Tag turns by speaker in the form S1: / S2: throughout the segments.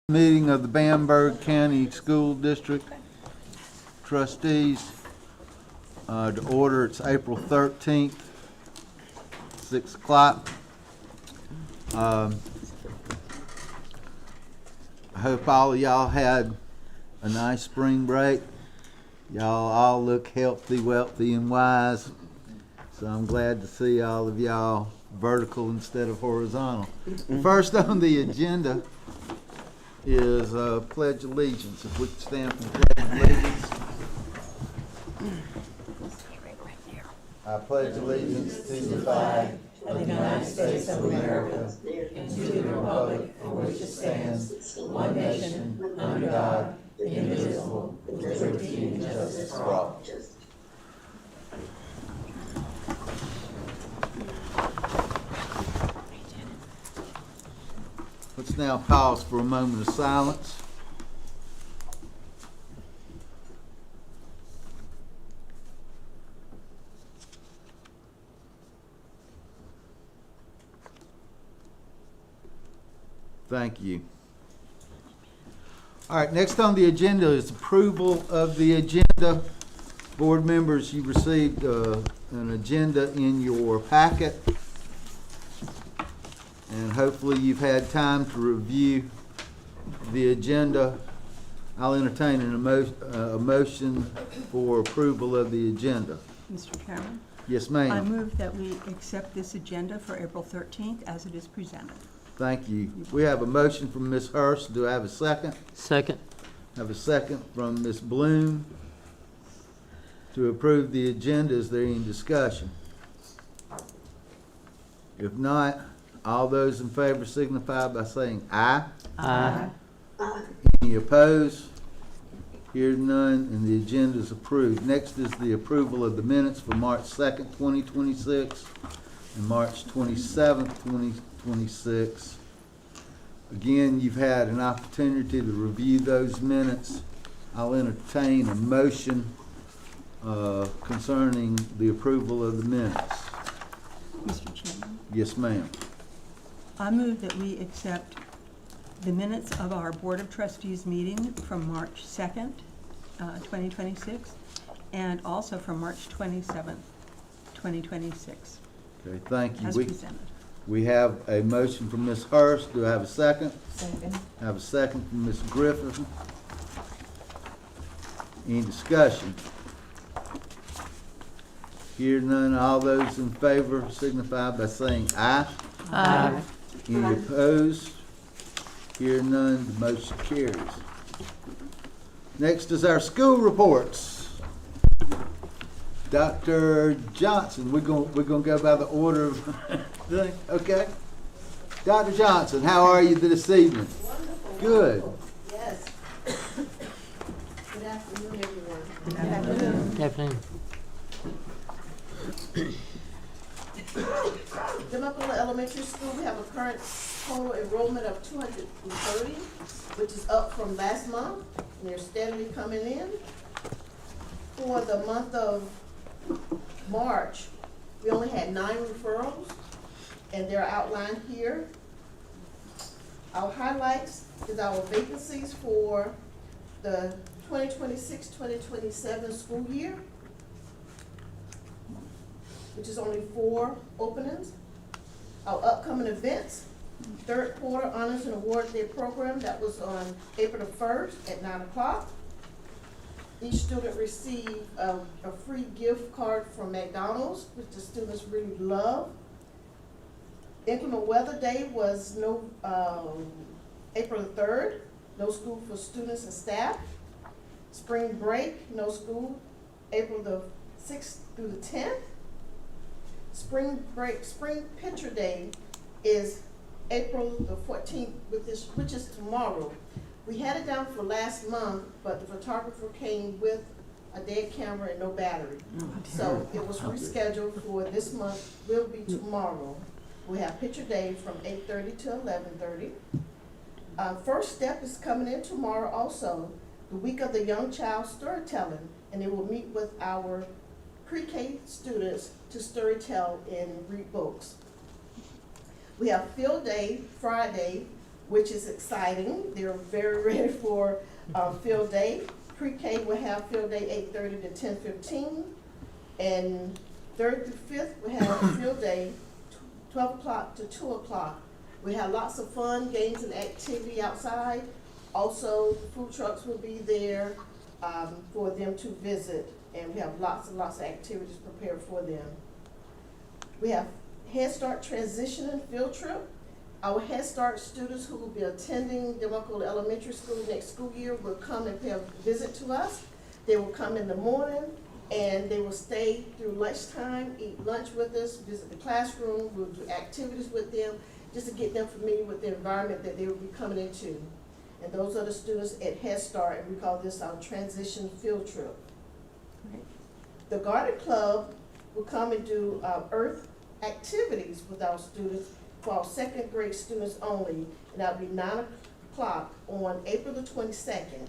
S1: Meeting of the Bamberg County School District Trustees. To order, it's April 13th, 6 o'clock. I hope all of y'all had a nice spring break. Y'all all look healthy, wealthy, and wise. So I'm glad to see all of y'all vertical instead of horizontal. First on the agenda is Pledge Allegiance. If we could stand for the Pledge Allegiance. I pledge allegiance to the flag of the United States of America and to the republic for which it stands, one nation, under God, indivisible, with liberty and justice for all. Let's now pause for a moment of silence. Thank you. All right, next on the agenda is approval of the agenda. Board members, you received an agenda in your packet. And hopefully you've had time to review the agenda. I'll entertain a motion for approval of the agenda.
S2: Mr. Chairman?
S1: Yes, ma'am.
S2: I move that we accept this agenda for April 13th as it is presented.
S1: Thank you. We have a motion from Ms. Hurst. Do I have a second?
S3: Second.
S1: I have a second from Ms. Bloom to approve the agenda. Is there any discussion? If not, all those in favor signify by saying aye.
S3: Aye.
S1: Any opposed? Hearing none, and the agenda is approved. Next is the approval of the minutes for March 2nd, 2026 and March 27th, 2026. Again, you've had an opportunity to review those minutes. I'll entertain a motion concerning the approval of the minutes.
S2: Mr. Chairman?
S1: Yes, ma'am.
S2: I move that we accept the minutes of our Board of Trustees meeting from March 2nd, 2026, and also from March 27th, 2026,
S1: Okay, thank you.
S2: as presented.
S1: We have a motion from Ms. Hurst. Do I have a second?
S2: Second.
S1: I have a second from Ms. Griffin. Any discussion? Hear none, all those in favor signify by saying aye.
S3: Aye.
S1: Any opposed? Hear none, the motion carries. Next is our school reports. Dr. Johnson, we're gonna go by the order of thing, okay? Dr. Johnson, how are you this evening?
S4: Wonderful.
S1: Good.
S4: Yes. Good afternoon, everyone.
S2: Good afternoon.
S3: Afternoon.
S4: Temecula Elementary School, we have a current total enrollment of 230, which is up from last month, and they're steadily coming in. For the month of March, we only had 9 referrals, and they're outlined here. Our highlights is our vacancies for the 2026-2027 school year, which is only 4 openings. Our upcoming events, third quarter honors and award day program, that was on April the 1st at 9 o'clock. Each student received a free gift card from McDonald's, which the students really love. Inclement weather day was April the 3rd, no school for students and staff. Spring break, no school, April the 6th through the 10th. Spring picture day is April the 14th, which is tomorrow. We had it down for last month, but the photographer came with a dead camera and no battery. So it was rescheduled for this month, will be tomorrow. We have picture day from 8:30 to 11:30. First Step is coming in tomorrow also, the week of the young child storytelling, and they will meet with our pre-K students to storytell and read books. We have field day Friday which is exciting. They're very ready for field day. Pre-K will have field day 8:30 to 10:15. And 3rd through 5th, we have field day 12 o'clock to 2 o'clock. We have lots of fun, games and activity outside. Also, food trucks will be there for them to visit. And we have lots and lots of activities prepared for them. We have Head Start transitioning field trip. Our Head Start students who will be attending Democole Elementary School next school year will come and pay a visit to us. They will come in the morning and they will stay through lunchtime, eat lunch with us, visit the classroom. We'll do activities with them just to get them familiar with the environment that they will be coming into. And those are the students at Head Start, and we call this our transition field trip.
S2: Great.
S4: The Garden Club will come and do earth activities with our students for our 2nd grade students only, and that'll be 9 o'clock on April the 22nd.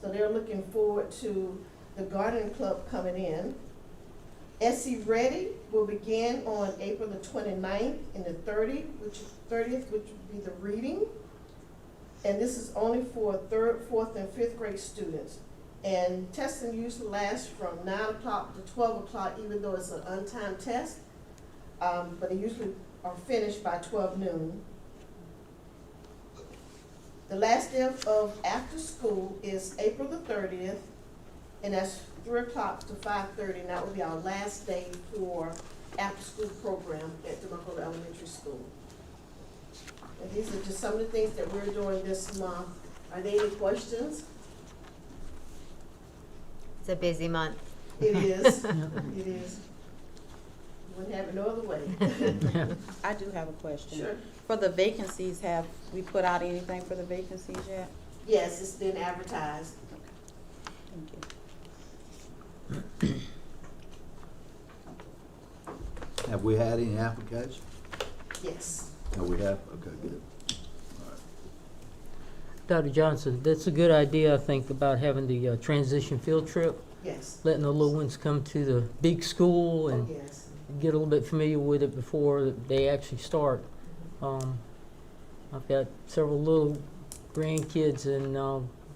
S4: So they're looking forward to the Garden Club coming in. SE Ready will begin on April the 29th and the 30th, which would be the reading. And this is only for 3rd, 4th, and 5th grade students. And testing usually lasts from 9 o'clock to 12 o'clock, even though it's an untimed test. But they usually are finished by 12 noon. The last day of after school is April the 30th, and that's 3 o'clock to 5:30, and that will be our last day for after school program at Democole Elementary School. And these are just some of the things that we're doing this month. Are there any questions?
S3: It's a busy month.
S4: It is, it is. Wouldn't have it no other way.
S5: I do have a question.
S4: Sure.
S5: For the vacancies, have we put out anything for the vacancies yet?
S4: Yes, it's been advertised.
S5: Thank you.
S1: Have we had any applications?
S4: Yes.
S1: No, we have? Okay, good.
S6: Dr. Johnson, that's a good idea, I think, about having the transition field trip,
S4: Yes.
S6: letting the little ones come to the big school
S4: Oh,
S6: and
S4: yes.
S6: get a little bit familiar with it before they actually start. I've got several little grandkids, and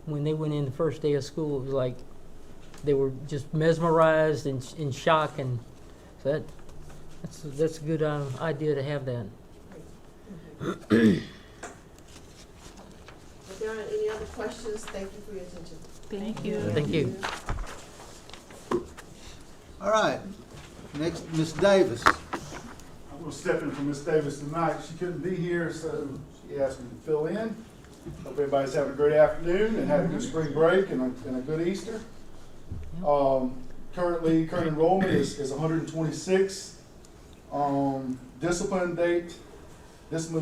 S6: when they went in the first day of school, it was like they were just mesmerized and in shock, and so that's a good idea to have that.
S4: If there aren't any other questions, thank you for your attention.
S2: Thank you.
S6: Thank you.
S1: All right, next, Ms. Davis.
S7: I'm going to step in for Ms. Davis tonight. She couldn't be here, so she asked me to fill in. Hope everybody's having a great afternoon and had a good spring break and a good Easter. Currently, current enrollment is 126. Discipline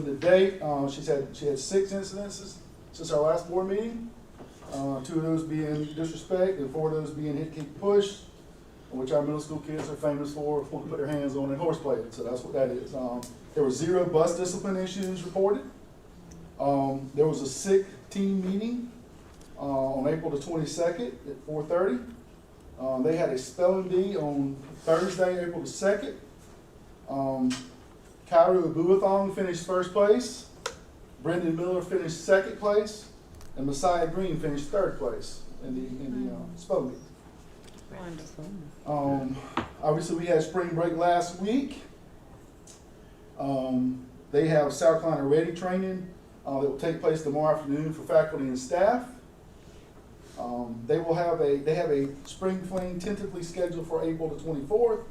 S7: to date, she had 6 incidences since our last board meeting. 2 of those being disrespect and 4 of those being hit, kick, push, which our middle school kids are famous for to put their hands on and horseplay it. So that's what that is. There were 0 bus discipline issues reported. There was a sick team meeting on April the 22nd at 4:30. They had a spelling bee on Thursday, April the 2nd. Kyra Abuathong finished 1st place. Brendan Miller finished 2nd place. And Messiah Green finished 3rd place in the spelling bee.
S5: Wonderful.
S7: Obviously, we had spring break last week. They have South Carolina Ready training that will take place tomorrow afternoon for faculty and staff. They have a spring fling tentatively scheduled for April the 24th,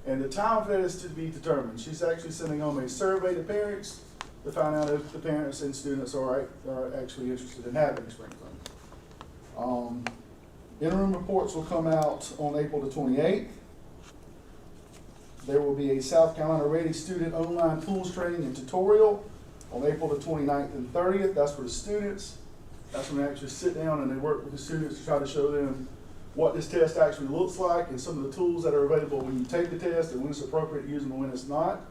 S7: and the time for that is to be determined. She's actually sending home a survey to parents to find out if the parents and students are actually interested in having spring fling. Interim reports will come out on April the 28th. There will be a South Carolina Ready student online tools training and tutorial on April the 29th and 30th. That's for the students. That's when they actually sit down and they work with the students to try to show them what this test actually looks like and some of the tools that are available when you take the test and when it's appropriate to use them and when it's not.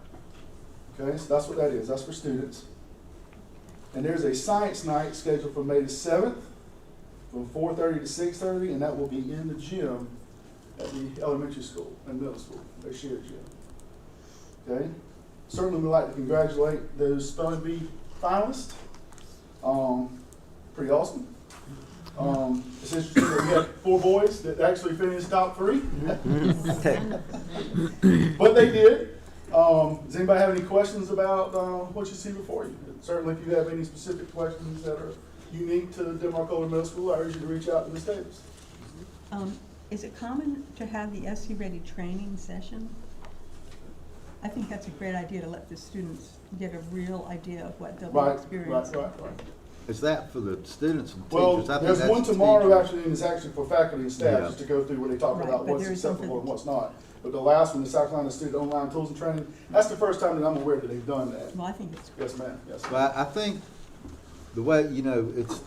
S7: Okay, so that's what that is. That's for students. And there's a science night scheduled for May the 7th from 4:30 to 6:30, and that will be in the gym at the elementary school and middle school, their shared gym. Okay? Certainly we'd like to congratulate those spelling bee finalists. Pretty awesome. It's interesting that we had 4 boys that actually finished top 3. But they did. Does anybody have any questions about what you see before you? Certainly, if you have any specific questions that are unique to Denmark-Oler Middle School, I urge you to reach out to Ms. Davis.
S2: Is it common to have the SC Ready training session? I think that's a great idea to let the students get a real idea of what they'll be
S7: Right.
S2: experiencing.
S1: Is that for the students and
S7: Well,
S1: teachers? I think
S7: there's
S1: that's
S7: one
S1: the
S7: tomorrow
S1: teachers.
S7: actually, and it's actually for faculty and staff,
S1: Yeah.
S7: just to go through where they talk
S2: Right,
S7: about
S2: but
S7: what's
S2: there is
S7: acceptable
S2: something-
S7: and what's not. But the last one, the South Carolina Student Online Tools and Training, that's the first time that I'm aware that they've done that.
S2: Well, I think it's great.
S7: Yes, ma'am, yes. ma'am.
S1: Well, I think the way,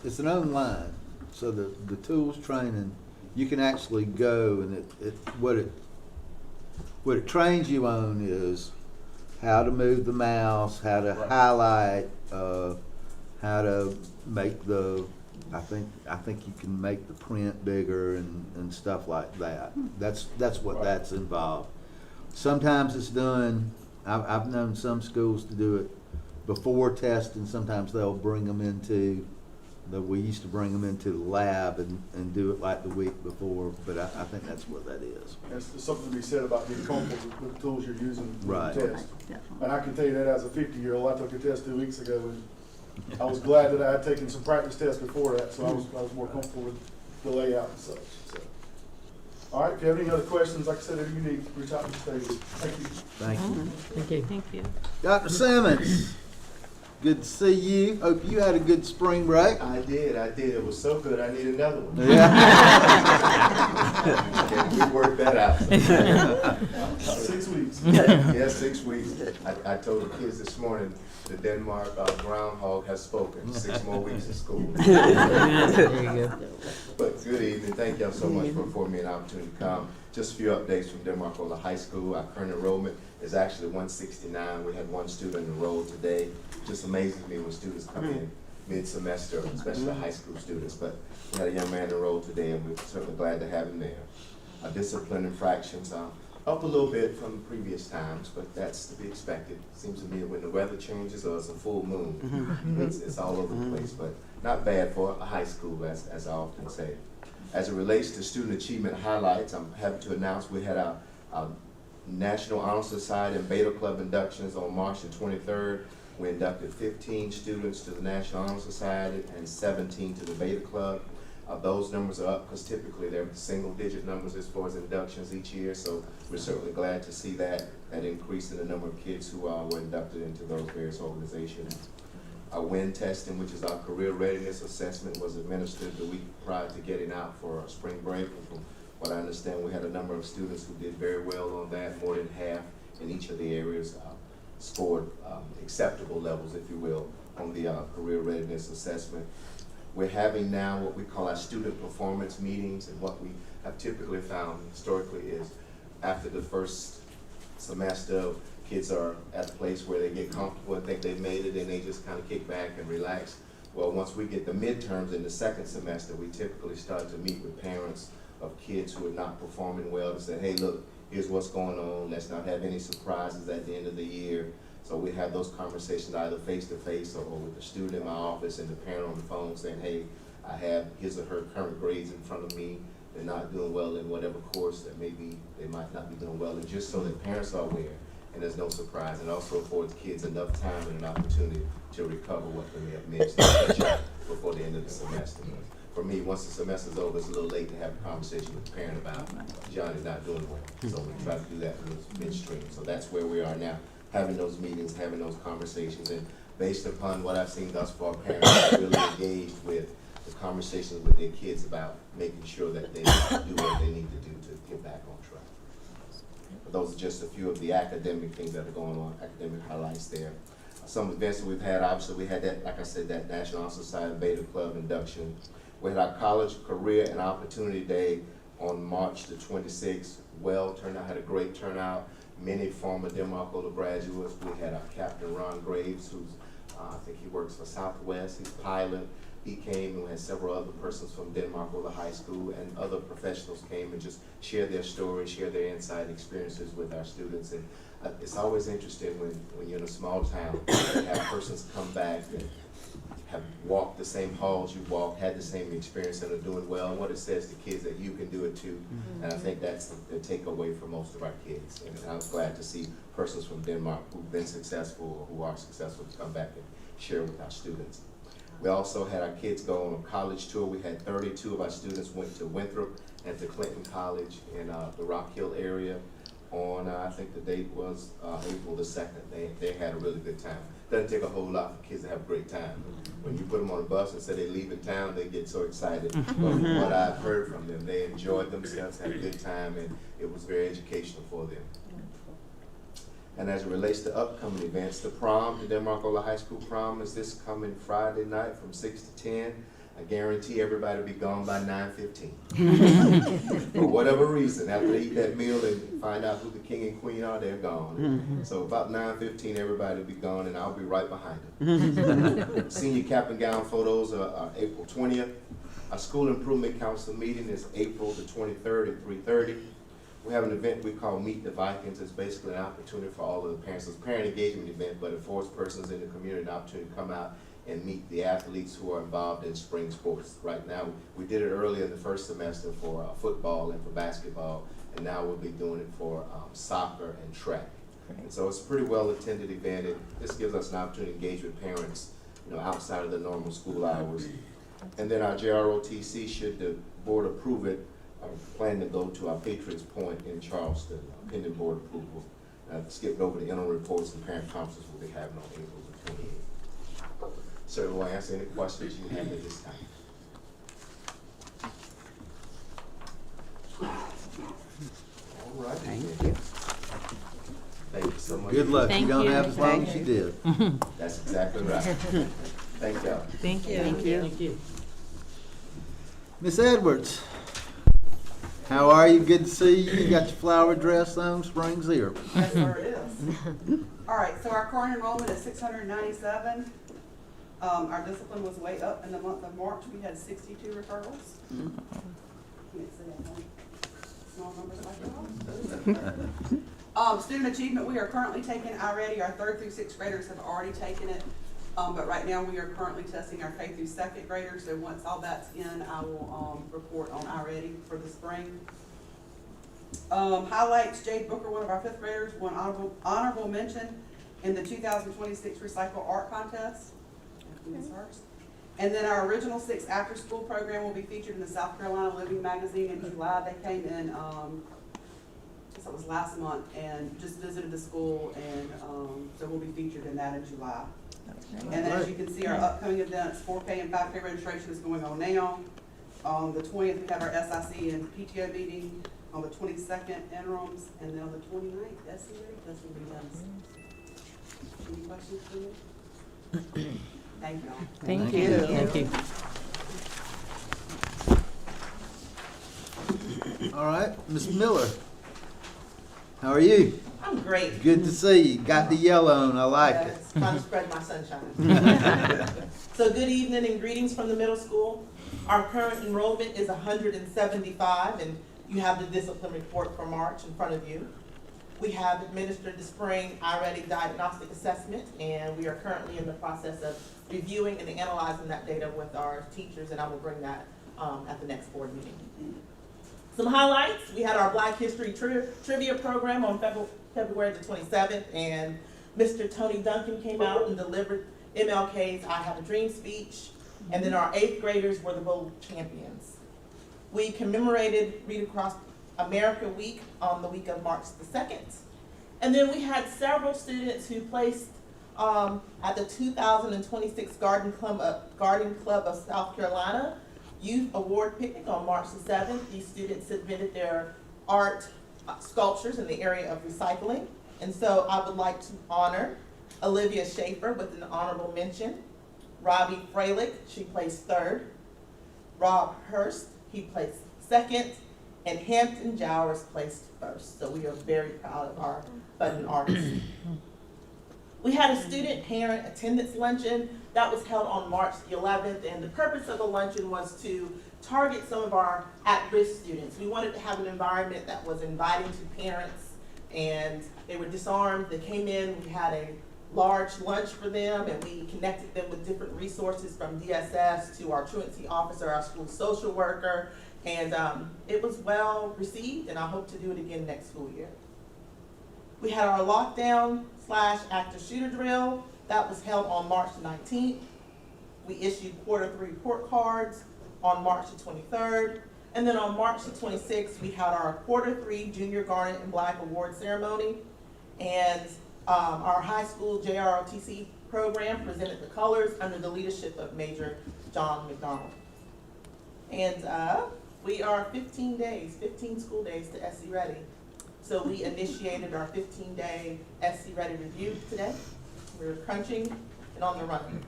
S1: it's an online, so the tools training, you can actually go and what it trains you on is how to move the mouse, how to
S7: Right.
S1: highlight, how to make I think you can make the print bigger and stuff like that. That's what
S7: Right.
S1: that's involved. Sometimes it's done, I've known some schools to do it before testing. Sometimes they'll bring them we used to bring them into the lab and do it like the week before, but I think that's what that is.
S7: There's something to be said about being comfortable with the tools you're using when
S1: Right.
S7: you
S2: Right,
S7: test.
S2: definitely.
S7: And I can tell you that as a 50-year-old, I took a test 2 weeks ago, and I was glad that I had taken some practice tests before that, so I was more comfortable with the layout and such. So. All right, if you have any other questions, like I said, if you need, reach out to the stage. Thank you.
S1: Thank you.
S6: Thank you.
S2: Thank you.
S1: Dr. Simmons, good to see you. Hope you had a good spring break.
S3: I did. It was so good, I need another one.
S1: Yeah.
S3: We worked that out.
S7: 6 weeks.
S3: Yeah, 6 weeks. I told the kids this morning, the Denmark groundhog has spoken. 6 more weeks of school.
S6: There you go.
S3: But good evening. Thank y'all so much for affording me an opportunity to come. Just a few updates from Denmark-Oler High School. Our current enrollment is actually 169. We had 1 student enrolled today. Just amazes me when students come in mid-semester, especially high school students. But we had a young man enrolled today, and we're certainly glad to have him there. Our discipline infractions are up a little bit from previous times, but that's to be expected. Seems to me when the weather changes or it's a full moon, it's all over the place. But not bad for a high school, as I often say. As it relates to student achievement highlights, I'm happy to announce we had our National Honor Society and Beta Club inductions on March the 23rd. We inducted 15 students to the National Honor Society and 17 to the Beta Club. Those numbers are up because typically they're single-digit numbers as far as inductions each year, so we're certainly glad to see that increase in the number of kids who were inducted into those various organizations. Our WIN testing, which is our career readiness assessment, was administered the week prior to getting out for spring break. And from what I understand, we had a number of students who did very well on that. More than half in each of the areas scored acceptable levels, if you will, on the career readiness assessment. We're having now what we call our student performance meetings, and what we have typically found historically is after the first semester, kids are at a place where they get comfortable and think they've made it, and they just kind of kick back and relax. Well, once we get the midterms in the second semester, we typically start to meet with parents of kids who are not performing well to say, hey, look, here's what's going on. Let's not have any surprises at the end of the year. So we have those conversations either face-to-face or with the student in my office and the parent on the phone saying, hey, I have his or her current grades in front of me. They're not doing well in whatever course that maybe they might not be doing well in, just so that parents are aware and there's no surprise, and also affords kids enough time and an opportunity to recover what they may have missed before the end of the semester. For me, once the semester's over, it's a little late to have a conversation with the parent about Johnny's not doing well. So we try to do that midstream. So that's where we are now, having those meetings, having those conversations, and based upon what I've seen thus far, parents are really engaged with the conversations with their kids about making sure that they do what they need to do to get back on track. But those are just a few of the academic things that are going on, academic highlights there. Some events that we've had, obviously we had that, like I said, that National Honor Society Beta Club induction. We had our College Career and Opportunity Day on March the 26th. Well turned out, had a great turnout. Many former Denmark-Oler graduates. We had our Captain Ron Graves, who's, I think he works for Southwest, he's a pilot. He came, and we had several other persons from Denmark-Oler High School, and other professionals came and just shared their stories, share their insight and experiences with our students. And it's always interesting when you're in a small town and have persons come back and have walked the same halls you walked, had the same experience, and are doing well, and what it says to kids that you can do it too. And I think that's the takeaway for most of our kids. And I was glad to see persons from Denmark who've been successful or who are successful to come back and share with our students. We also had our kids go on a college tour. We had 32 of our students went to Winthrop and to Clinton College in the Rock Hill area on, I think the date was April the 2nd. They had a really good time. Doesn't take a whole lot for kids to have a great time. When you put them on a bus and say they leave in town, they get so excited. But from what I've heard from them, they enjoyed themselves, had a good time, and it was very educational for them. And as it relates to upcoming events, the prom, the Denmark-Ola High School prom is this coming Friday night from 6 to 10. I guarantee everybody will be gone by 9:15. For whatever reason, after they eat that meal and find out who the king and queen are, they're gone. So about 9:15, everybody will be gone, and I'll be right behind them. Senior cap and gown photos are April 20th. Our school improvement council meeting is April the 23rd at 3:30. We have an event we call Meet the Vikings. It's basically an opportunity for all of the parents. It's a parent engagement event, but it affords persons in the community an opportunity to come out and meet the athletes who are involved in spring sports. Right now, we did it earlier in the first semester for football and for basketball, and now we'll be doing it for soccer and track. And so it's a pretty well attended event. This gives us an opportunity to engage with parents, outside of the normal school hours. And then our JROTC, should the board approve it, are planning to go to our Patriots Point in Charleston, pending board approval. Skipped over the interim reports and parent conferences we'll be having on April the 28th. Sir, will I answer any questions you have at this time? All right. Thank you. Thank you so much.
S1: Good luck.
S8: Thank
S1: You don't
S8: you.
S1: have as long as you did.
S3: That's exactly right. Thank y'all.
S8: Thank you.
S6: Thank you.
S1: Miss Edwards, how are you? Good to see you. You got your flower dress on. Spring's here.
S9: Yes, sir, it is. All right, so our current enrollment is 697. Our discipline was way up in the month of March. We had 62 referrals. Can't say I know small numbers like that. Student achievement, we are currently taking iReady. Our 3rd through 6th graders have already taken it. But right now we are currently testing our K through 2nd graders. So once all that's in, I will report on iReady for the spring. Highlights, Jade Booker, one of our 5th graders, won honorable mention in the 2026 Recycle Art Contest. And then our original 6 after school program will be featured in the South Carolina Living Magazine in July. They came in, it was last month, and just visited the school, and so we'll be featured in that in July. And then as you can see, our upcoming events, 4K and 5K registration is going on now. On the 20th, we have our SIC and PTO meeting. On the 22nd, interims, and then on the 29th, SC that's will be done. Any questions for me? Thank y'all.
S8: Thank you.
S6: Thank you.
S1: All right, Miss Miller, how are you?
S10: I'm great.
S1: Good to see you. Got the yellow on. I like it.
S10: Yes, trying to spread my sunshine. So good evening and greetings from the middle school. Our current enrollment is 175, and you have the discipline report for March in front of you. We have administered the spring iReady diagnostic assessment, and we are currently in the process of reviewing and analyzing that data with our teachers, and I will bring that at the next board meeting. Some highlights, we had our Black History Trivia program on February the 27th, and Mr. Tony Duncan came out and delivered MLK's I Have a Dream speech, and then our 8th graders were the bold champions. We commemorated Read Across America Week on the week of March the 2nd. And then we had several students who placed at the 2026 Garden Club of South Carolina Youth Award Picnic on March the 7th. These students submitted their art sculptures in the area of recycling. And so I would like to honor Olivia Schaefer with an honorable mention. Robbie Freilich, she placed 3rd. Rob Hurst, he placed 2nd. And Hampton Jowers placed 1st. So we are very proud of our budding artists. We had a student parent attendance luncheon that was held on March the 11th, and the purpose of the luncheon was to target some of our at-risk students. We wanted to have an environment that was inviting to parents, and they were disarmed. They came in, we had a large lunch for them, and we connected them with different resources from DSS to our truancy officer, our school social worker, and it was well received, and I hope to do it again next school year. We had our lockdown / active shooter drill. That was held on March 19th. We issued Q3 report cards on March the 23rd. And then on March the 26th, we had our Q3 Junior Garnet and Black Award ceremony. And our high school JROTC program presented the colors under the leadership of Major John McDonald. And we are 15 school days to SC Ready. So we initiated our 15-day SC Ready review today. We're crunching and on the run.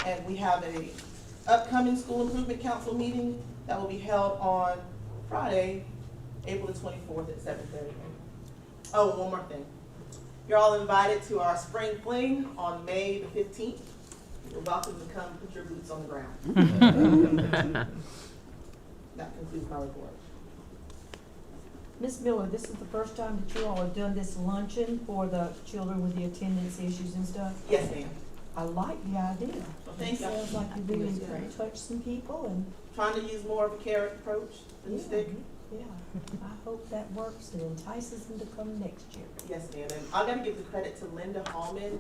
S10: And we have a upcoming School Improvement Council meeting that will be held on Friday, April the 24th at 7:30. Oh, one more thing. You're all invited to our spring fling on May the 15th. You're welcome to come put your boots on the ground. That concludes my report.
S8: Ms. Miller, this is the first time that you all have done this luncheon for the children with the attendance issues and stuff.
S10: Yes, ma'am.
S8: I like the idea.
S10: Well, thank you.
S8: It sounds like you really touch some people and.
S10: Trying to use more of a carrot approach than the stick.
S8: Yeah, I hope that works and entices them to come next year.
S10: Yes, ma'am. And I gotta give the credit to Linda Hallman.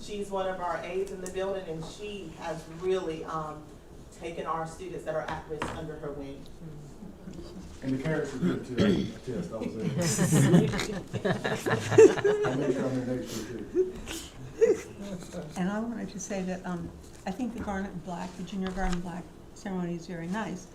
S10: She's one of our aides in the building, and she has really taken our students that are at risk under her wing.
S7: And the carrots are good too. I test, I was there. I'll make sure I'm there next year too.
S2: And I wanted to say that I think the Garnet and Black, the Junior Garnet and Black ceremony is very nice,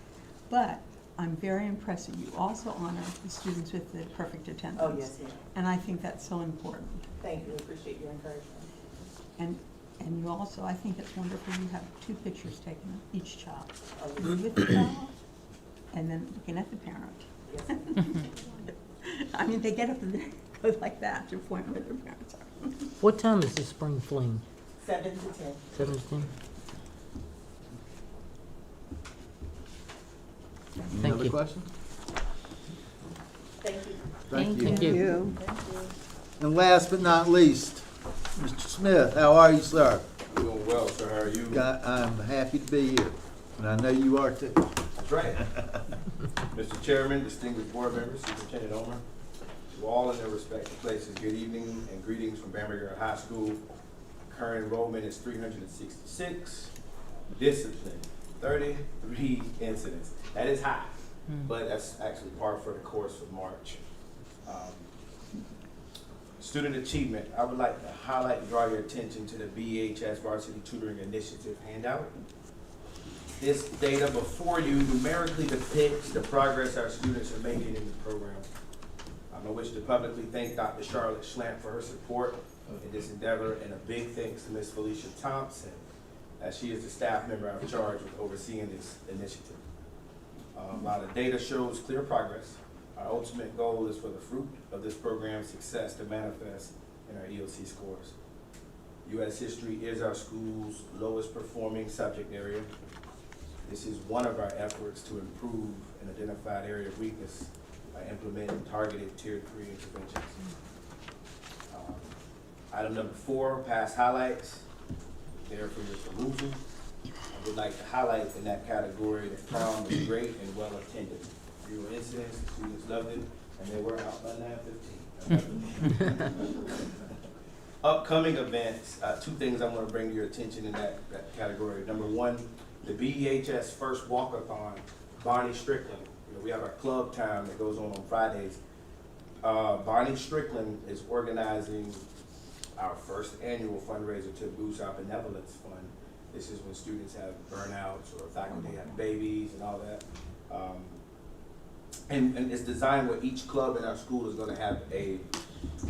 S2: but I'm very impressed that you also honor the students with the perfect attendance.
S10: Oh, yes, ma'am.
S2: And I think that's so important.
S10: Thank you. Appreciate your encouragement.
S2: And you also, I think it's wonderful you have 2 pictures taken of each child.
S10: Oh,
S2: You with the child, and then looking at the parent.
S10: yes, ma'am.
S2: I mean, they get up and they go like that to point where their parents are.
S6: What time is the spring fling?
S10: 7 to 10.
S6: 7 to 10?
S1: Any
S6: Thank
S1: other
S6: you.
S1: questions?
S10: Thank you.
S1: Thank you.
S2: you.
S1: And last but not least, Mr. Smith, how are you, sir?
S11: Doing well, sir. How are you?
S1: I'm happy to be here, and I know you are too.
S11: That's right. Mr. Chairman, distinguished board members, Superintendent Omer, to all in their respective places, good evening and greetings from Bamberg High School. Current enrollment is 366. Discipline, 33 incidents. That is high, but that's actually par for the course for March. Student achievement, I would like to highlight and draw your attention to the BHS Varsity Tutoring Initiative handout. This data before you numerically depicts the progress our students are making in the program. I wish to publicly thank Dr. Charlotte Schlamp for her support in this endeavor, and a big thanks to Ms. Felicia Thompson, as she is the staff member I've charged with overseeing this initiative. While the data shows clear progress, our ultimate goal is for the fruit of this program's success to manifest in our EOC scores. U.S. history is our school's lowest performing subject area. This is one of our efforts to improve an identified area of weakness by implementing targeted Tier 3 interventions. Item number 4, past highlights, there for your perusal. I would like to highlight in that category the prom was great and well attended. Fewer incidents, the students loved it, and they were out by 9:15. Upcoming events, 2 things I want to bring to your attention in that category. Number 1, the BEHS first walkathon, Bonnie Strickland. We have our club time that goes on Fridays. Bonnie Strickland is organizing our first annual fundraiser to boost our benevolence fund. This is when students have burnouts or faculty have babies and all that. And it's designed where each club in our school is going to have a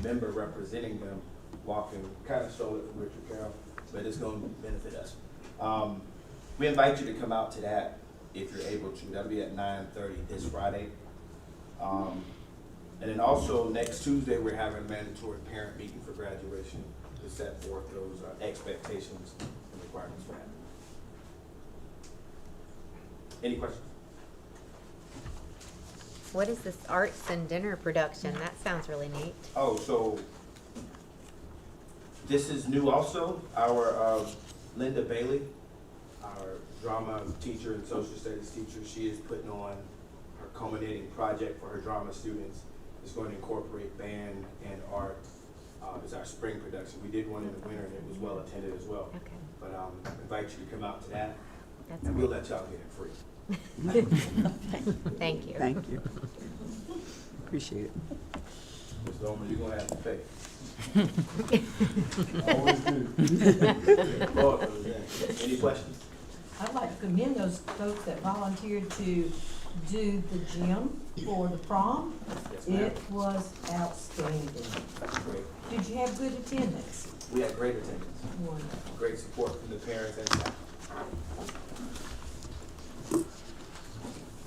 S11: member representing them walking, kind of stole it from Richard Carroll, but it's going to benefit us. We invite you to come out to that if you're able to. That'll be at 9:30 this Friday. And then also next Tuesday, we're having a mandatory parent meeting for graduation to set forth those expectations and requirements for that. Any questions?
S12: What is this arts and dinner production? That sounds really neat.
S11: Oh, so This is new also. Our Linda Bailey, our drama teacher and social studies teacher, she is putting on her culminating project for her drama students. It's going to incorporate band and art. It's our spring production. We did one in the winter and it was well attended as well.
S12: Okay.
S11: But I invite you to come out to that,
S12: That's
S11: and we'll let y'all get it free.
S12: Thank you.
S13: Thank you. Appreciate it.
S11: Mr. Omer, you're gonna have to pay.
S7: Always do.
S11: Lord, any questions?
S8: I'd like to commend those folks that volunteered to do the gym for the prom.
S11: Yes, ma'am.
S8: It was outstanding.
S11: Great.
S8: Did you have good attendance?
S11: We had great attendance,
S8: Wonderful.
S11: great support from the parents and staff.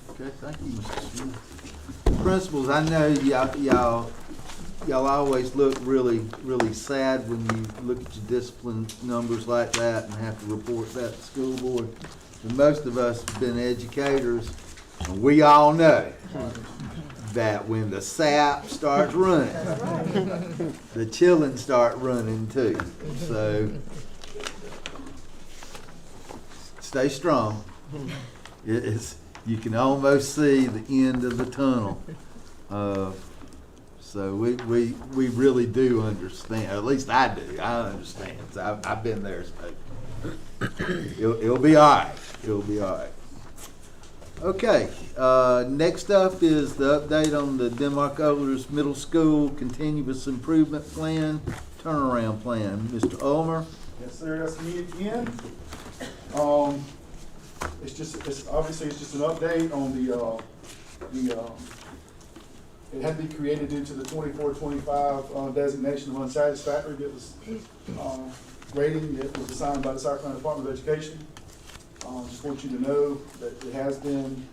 S1: Okay, thank you, Mr. Smith. Principals, I know y'all always look really, really sad when you look at your discipline numbers like that and have to report that to school board. But most of us have been educators, and we all know that when the sap starts running, the children start running too. So stay strong. You can almost see the end of the tunnel. So we really do understand, at least I do, I understand. So I've been there, so it'll be all right. It'll be all right. Okay, next up is the update on the Denmark Olders Middle School Continuous Improvement Plan, Turnaround Plan. Mr. Ulmer?
S7: Yes, sir, that's me again. It's obviously just an update on it had to be created due to the 24-25 designation of unsatisfactory that was rating that was assigned by the South Carolina Department of Education. Just want you to know that it has been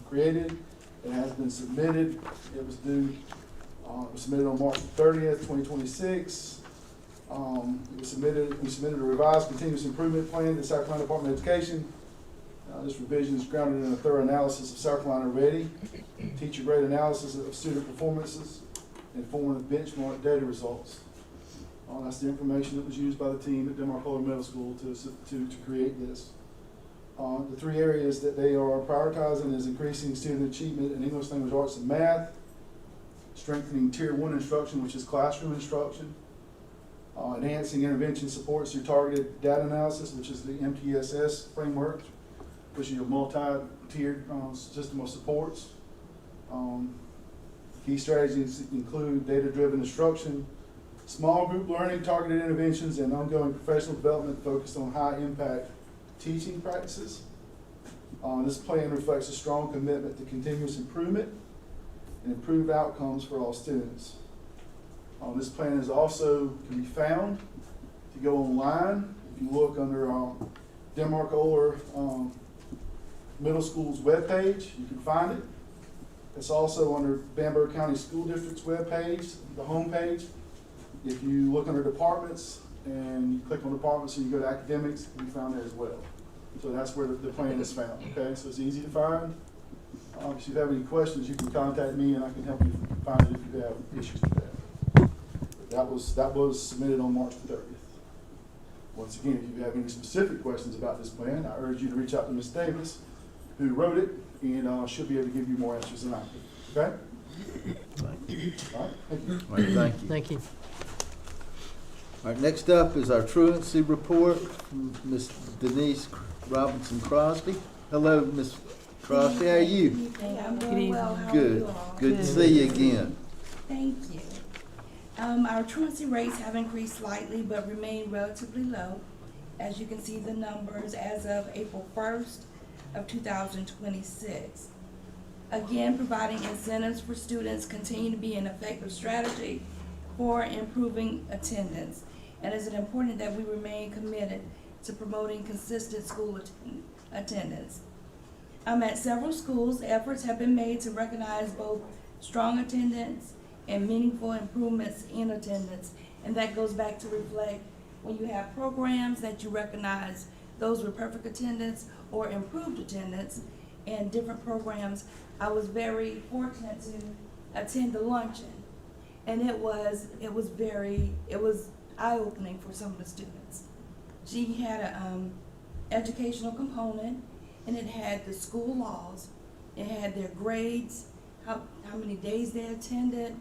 S7: created, it has been submitted. It was due, it was submitted on March 30th, 2026. We submitted a revised continuous improvement plan to the South Carolina Department of Education. This revision is grounded in a thorough analysis of South Carolina Ready, teacher grade analysis of student performances, and formative benchmark data results. That's the information that was used by the team at Denmark Olders Middle School to create this. The three areas that they are prioritizing is increasing student achievement in English language arts and math, strengthening Tier 1 instruction, which is classroom instruction, enhancing intervention supports through targeted data analysis, which is the MTSS framework, which is a multi-tiered system of supports. Key strategies include data-driven instruction, small group learning, targeted interventions, and ongoing professional development focused on high-impact teaching practices. This plan reflects a strong commitment to continuous improvement and improved outcomes for all students. This plan is also can be found if you go online. If you look under Denmark Olders Middle School's webpage, you can find it. It's also under Bamberg County School District's webpage, the homepage. If you look under departments and you click on departments and you go to academics, you can be found there as well. So that's where the plan is found, okay? So it's easy to find. If you have any questions, you can contact me and I can help you find it if you have issues with that. That was submitted on March 30th. Once again, if you have any specific questions about this plan, I urge you to reach out to Ms. Davis, who wrote it, and she'll be able to give you more answers than I can. Okay?
S1: Thank you.
S7: All right, thank you.
S1: All right, thank you.
S6: Thank you.
S1: All right, next up is our truancy report from Ms. Denise Robinson Crosby. Hello, Ms. Crosby, how are you?
S12: I'm
S6: Good
S12: doing well. How are
S1: Good.
S12: you all?
S1: Good to see you again.
S12: Thank you. Our truancy rates have increased slightly but remain relatively low. As you can see the numbers as of April 1st of 2026. Again, providing incentives for students continue to be an effective strategy for improving attendance. And it's important that we remain committed to promoting consistent school attendance. At several schools, efforts have been made to recognize both strong attendance and meaningful improvements in attendance. And that goes back to reflect when you have programs that you recognize those with perfect attendance or improved attendance and different programs. I was very fortunate to attend the luncheon, and eye-opening for some of the students. She had a educational component, and it had the school laws, it had their grades, how many days they attended,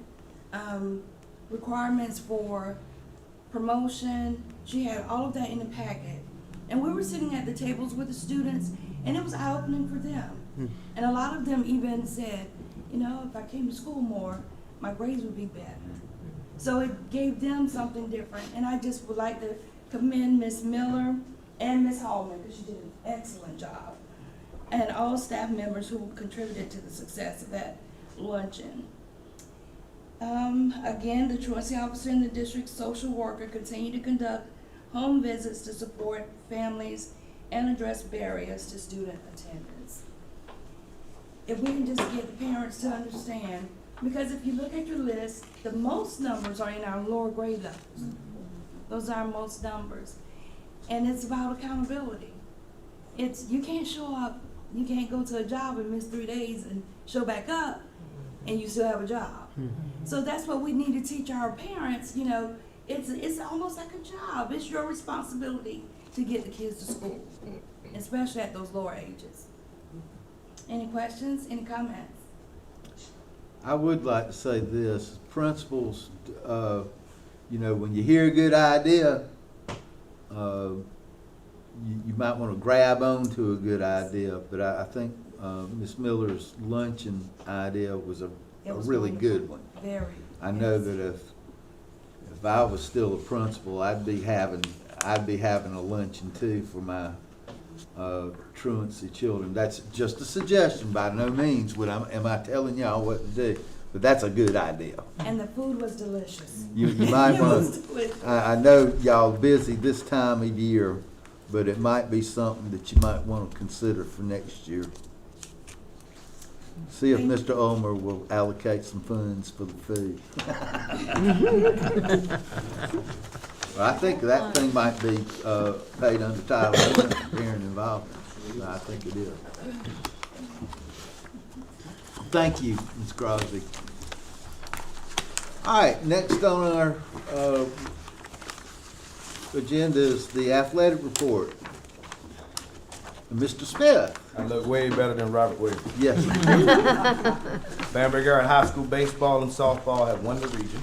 S12: requirements for promotion. She had all of that in the packet. And we were sitting at the tables with the students, and it was eye-opening for them. And a lot of them even said, you know, if I came to school more, my grades would be better. So it gave them something different. And I just would like to commend Ms. Miller and Ms. Hallman, because she did an excellent job, and all staff members who contributed to the success of that luncheon. Again, the truancy officer and the district social worker continue to conduct home visits to support families and address barriers to student attendance. If we can just get the parents to understand, because if you look at your list, the most numbers are in our lower grade levels. Those are our most numbers. And it's about accountability. You can't show up, you can't go to a job and miss 3 days and show back up and you still have a job. So that's what we need to teach our parents, you know, it's almost like a job. It's your responsibility to get the kids to school, especially at those lower ages. Any questions, any comments?
S1: I would like to say this, principals, you know, when you hear a good idea, you might want to grab onto a good idea, but I think Ms. Miller's luncheon idea was a really good one.
S12: Very.
S1: I know that if I was still a principal, I'd be having a luncheon too for my truancy children. That's just a suggestion, by no means am I telling y'all what to do, but that's a good idea.
S12: And the food was delicious.
S1: You might want to, I know y'all busy this time of year, but it might be something that you might want to consider for next year. See if Mr. Ulmer will allocate some funds for the food. Well, I think that thing might be paid under Title I for parent involvement. I think it is. Thank you, Ms. Crosby. All right, next on our agenda is the athletic report. Mr. Smith.
S11: I look way better than Robert Williams.
S1: Yes.
S11: Bamberg Area High School baseball and softball have won the region.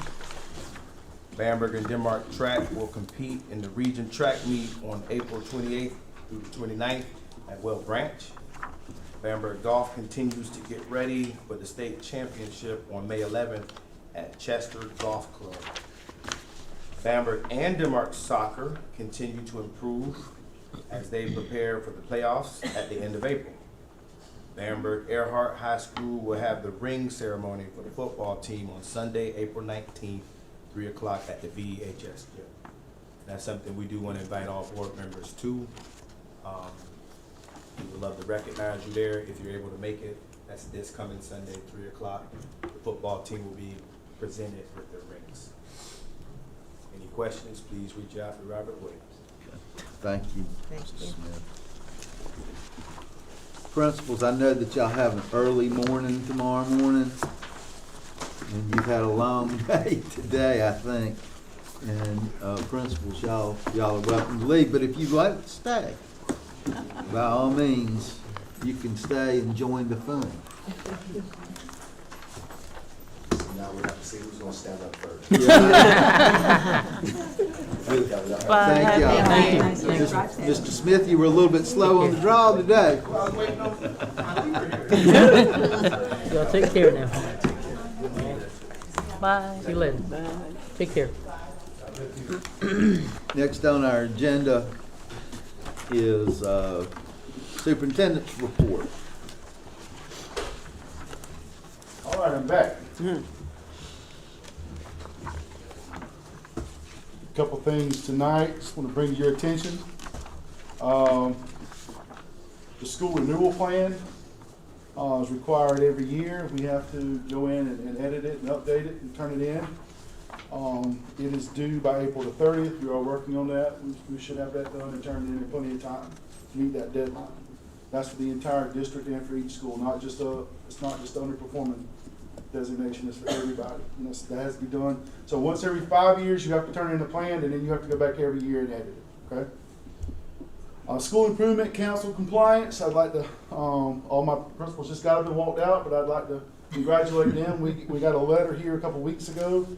S11: Bamberg and Denmark track will compete in the region track meet on April 28th through 29th at Well Branch. Bamberg golf continues to get ready for the state championship on May 11th at Chester Golf Club. Bamberg and Denmark soccer continue to improve as they prepare for the playoffs at the end of April. Bamberg Earhart High School will have the ring ceremony for the football team on Sunday, April 19th, 3 o'clock at the VHS gym. That's something we do want to invite all board members to. We would love to recognize you there if you're able to make it. That's this coming Sunday, 3 o'clock. The football team will be presented with their rings. Any questions, please reach out to Robert Williams.
S1: Thank you,
S5: Thank
S1: Mr.
S5: you.
S1: Smith. Principals, I know that y'all have an early morning tomorrow morning, and you've had a long day today, I think. And principals, y'all are welcome to leave, but if you'd like to stay, by all means, you can stay and join the fun.
S3: So now we have to see who's gonna stand up first.
S1: Thank y'all.
S2: Thank you.
S1: Mr. Smith, you were a little bit slow on the draw today.
S6: Y'all take care now. Bye. See you later. Take care.
S1: Next on our agenda is superintendent's report.
S7: All right, I'm back. Couple things tonight, just want to bring to your attention. The school renewal plan is required every year. We have to go in and edit it and update it and turn it in. It is due by April the 30th. We are working on that. We should have that done and turned in plenty of time to meet that deadline. That's for the entire district and for each school, it's not just underperforming designation is for everybody, and that has to be done. So once every 5 years, you have to turn in a plan, and then you have to go back every year and edit it, okay? School Improvement Council compliance, I'd like to, all my principals just got up and walked out, but I'd like to congratulate them. We got a letter here a couple weeks ago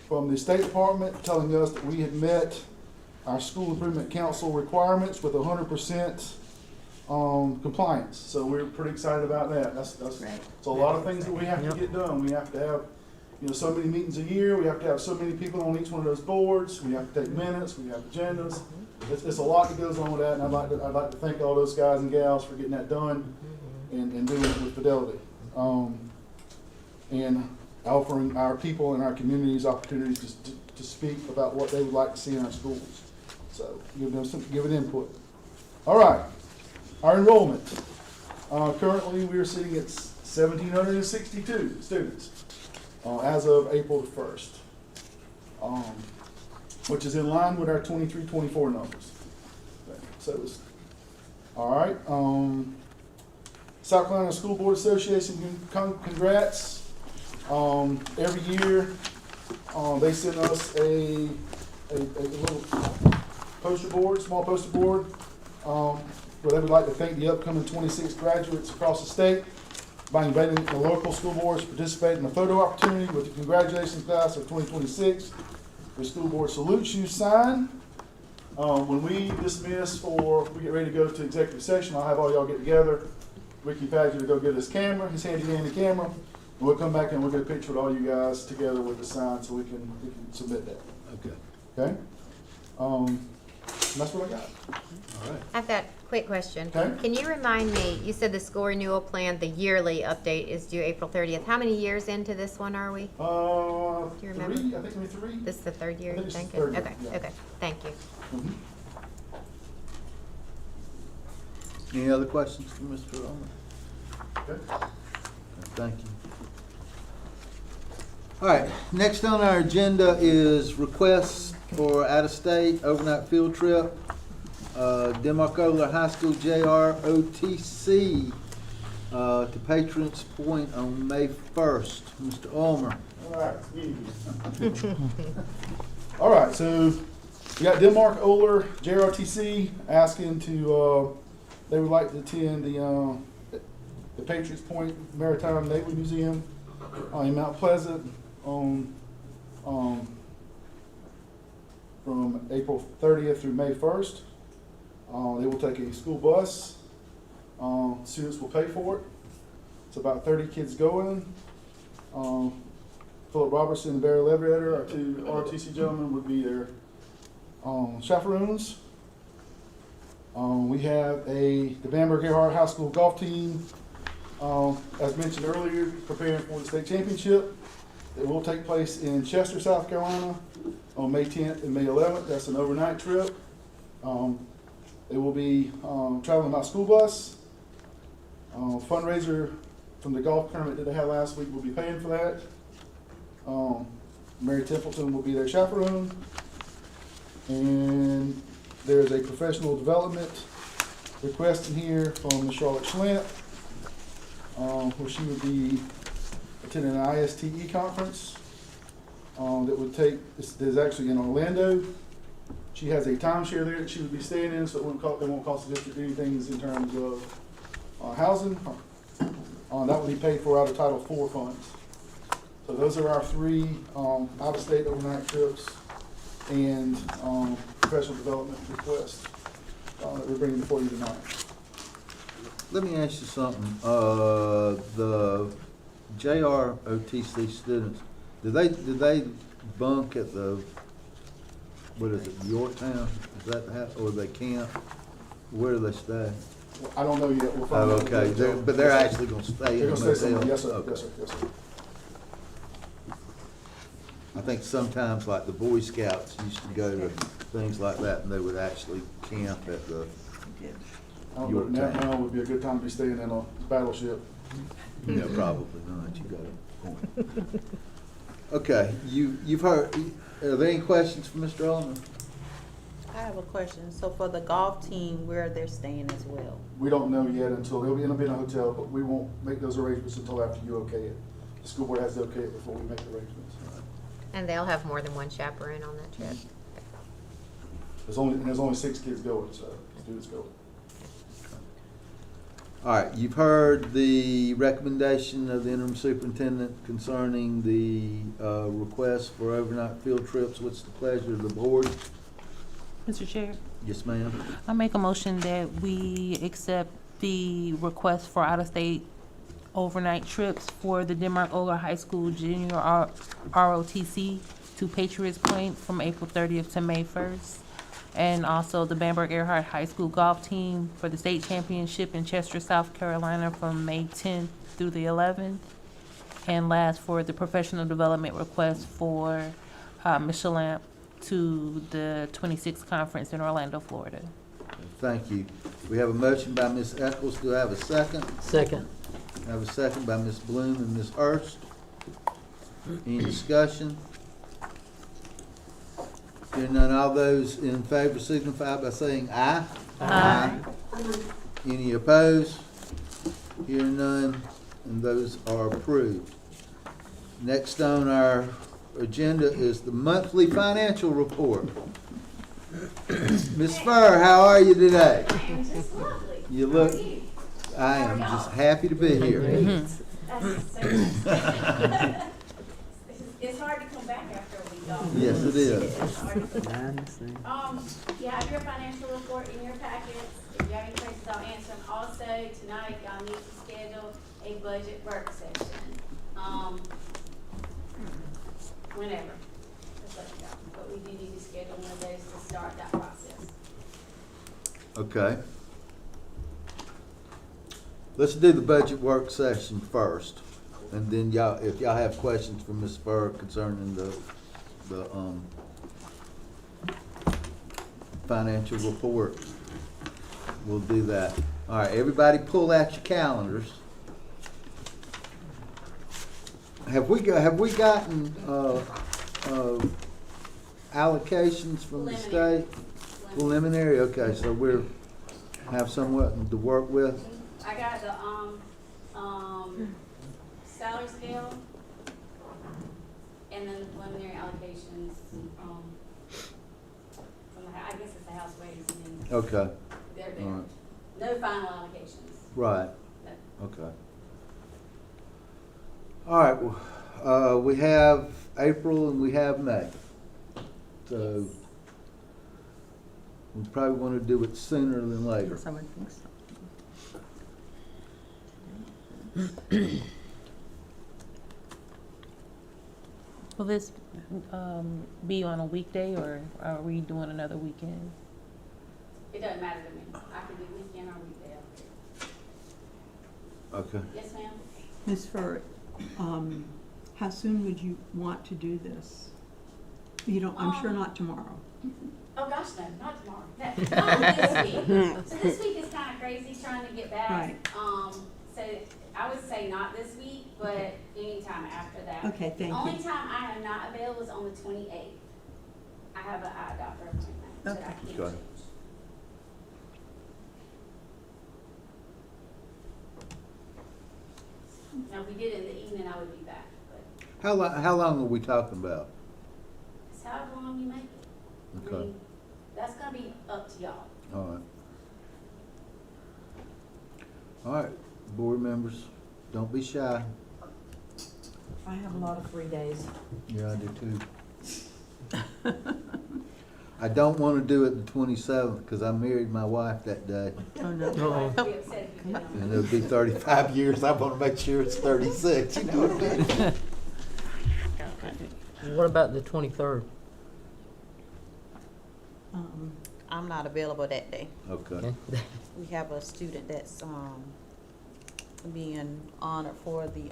S7: from the State Department telling us that we had met our School Improvement Council requirements with 100% compliance. So we're pretty excited about that. That's a lot of things that we have to get done. We have to have, so many meetings a year. We have to have so many people on each one of those boards. We have to take minutes. We have agendas. It's a lot that goes on with that, and I'd like to thank all those guys and gals for getting that done and doing it with fidelity. And offering our people and our communities opportunities to speak about what they would like to see in our schools. So give it input. All right, our enrollment. Currently, we are sitting at 1,762 students as of April the 1st, which is in line with our 23-24 numbers. So it's all right. South Carolina School Board Association, congrats. Every year, they send us a little poster board, small poster board, where they would like to thank the upcoming 26 graduates across the state by inviting the local school boards to participate in the photo opportunity with the congratulations class of 2026. The school board salutes you sign. When we dismiss or we get ready to go to executive session, I'll have all y'all get together. Ricky Padgett to go get his camera, his handy dandy camera. And we'll come back and we'll get a picture with all you guys together with the sign so we can submit that.
S1: Okay.
S7: Okay? And that's what I got.
S1: All right.
S14: I've got a quick question.
S7: Okay.
S14: Can you remind me, you said the school renewal plan, the yearly update is due April 30th. How many years into this one are we? Do you remember?
S7: 3, I think maybe 3.
S14: This is the third year,
S7: I
S14: you
S7: think it's
S14: think?
S7: the third year,
S14: Okay,
S7: yeah.
S14: okay, thank you.
S7: Mhm.
S1: Any other questions for Mr. Ullman?
S7: Okay.
S1: Thank you. All right, next on our agenda is requests for out-of-state overnight field trip. Demarcola High School JROTC to Patriots Point on May 1st. Mr. Ulmer.
S7: All right. All right, so we got Denmark Oler, JROTC, asking to, they would like to attend the Patriots Point Maritime Naval Museum in Mount Pleasant from April 30th through May 1st. They will take a school bus. Students will pay for it. It's about 30 kids going. Philip Robertson and Barry Levereder, our 2 ROTC gentlemen, would be their chaperones. We have the Bamberg High School golf team, as mentioned earlier, preparing for the state championship. It will take place in Chester, South Carolina on May 10th and May 11th. That's an overnight trip. They will be traveling by school bus. Fundraiser from the golf tournament that they had last week will be paying for that. Mary Templeton will be their chaperone. And there's a professional development request in here from Ms. Charlotte Schlent, where she would be attending an ISTE conference that would take, this is actually in Orlando. She has a timeshare there that she would be staying in, so it won't cost the district anything in terms of housing. That would be paid for out of Title IV funds. So those are our 3 out-of-state overnight trips and professional development requests that we're bringing before you tonight.
S1: Let me ask you something. The JROTC students, did they bunk at the, what is it, Yorktown? Is that how, or they camp? Where do they stay?
S7: Well, I don't know yet. We'll
S1: Oh,
S7: find out.
S1: okay. But they're actually going to stay
S7: They're
S1: in
S7: gonna
S1: the
S7: stay somewhere.
S1: motel?
S7: Yes, sir.
S1: Okay.
S7: Yes, sir. Yes, sir.
S1: I think sometimes, like the Boy Scouts used to go to things like that, and they would actually camp at the
S7: I don't know, now would be a good time to be staying in a battleship.
S1: Yeah, probably not. You got a point. Okay, you've heard. Are there any questions for Mr. Ullman?
S5: I have a question. So for the golf team, where they're staying as well?
S7: We don't know yet until they'll be in a hotel, but we won't make those arrangements until after you okay it. the school board has to okay it before we make arrangements.
S14: And they'll have more than one chaperone on that trip.
S7: There's only 6 kids going, so students go.
S1: All right, you've heard the recommendation of the interim superintendent concerning the request for overnight field trips. What's the pleasure of the board?
S15: Mr. Chair,
S1: Yes, ma'am.
S15: I make a motion that we accept the request for out-of-state overnight trips for the Denmark-Oga High School Junior ROTC to Patriots Point from April 30th to May 1st. And also the Bamberg Earhart High School golf team for the state championship in Chester, South Carolina from May 10th through the 11th. And last, for the professional development request for Ms. Shalamp to the 26th conference in Orlando, Florida.
S1: Thank you. We have a motion by Ms. Eccles. Do I have a second?
S6: Second.
S1: I have a second by Ms. Bloom and Ms. Hurst. Any discussion? Hearing none, all those in favor signify by saying aye.
S15: Aye.
S1: Any opposed? Hearing none, and those are approved. Next on our agenda is the monthly financial report. Ms. Furr, how are you today?
S16: I'm just lovely.
S1: You
S16: How are
S1: look,
S16: you?
S1: I am just happy to be here.
S16: That's so nice. It's hard to come back after a week off.
S1: Yes, it is.
S16: It's hard to come back. You have your financial report in your packets. If you have any questions, I'll answer them. Also, tonight, y'all need to schedule a budget work session. Whenever. Just let you know. But we do need to schedule one of those to start that process.
S1: Okay. Let's do the budget work session first, and then y'all, if y'all have questions for Ms. Furr concerning the financial report, we'll do that. All right, everybody pull out your calendars. Have we gotten allocations from the state? Preliminary, okay, so we're, have somewhat to work with?
S16: I got the, salary scale, and then the preliminary allocations, from the, I guess it's the House Ways, and
S1: Okay,
S16: they're
S1: all
S16: there.
S1: right,
S16: No final allocations.
S1: right,
S16: No.
S1: okay. All right, well, we have April and we have May. So we probably want to do it sooner than later.
S2: Yes, I would think so.
S15: Will this be on a weekday, or are we doing another weekend?
S16: It doesn't matter to me. I can do weekend or weekday.
S1: Okay.
S16: Yes, ma'am?
S2: Ms. Furr, how soon would you want to do this? You don't, I'm sure not tomorrow.
S16: Oh, gosh, no, not tomorrow. Not this week. So this week is kind of crazy trying to get back.
S2: Right.
S16: So I would say not this week, but anytime after that.
S2: Okay, thank
S16: The
S2: you.
S16: only time I am not available is on the 28th. I have an eye doctor appointment that I
S2: Okay.
S16: can't
S1: Good.
S16: change. Now, if we did it in the evening, I would be back, but
S1: How long are we talking about?
S16: it's however long you make it. I
S1: Okay,
S16: mean, that's gonna be up to y'all.
S1: all right. All right, board members, don't be shy.
S8: I have a lot of free days.
S1: Yeah, I do too. I don't want to do it the 27th because I married my wife that day.
S2: Oh, no.
S15: Uh-oh.
S16: I'd be upset if you don't.
S1: And it'll be 35 years. I want to make sure it's 36, you know what I mean?
S6: What about the 23rd?
S5: I'm not available that day.
S1: Okay.
S6: Okay.
S5: We have a student that's, being honored for the,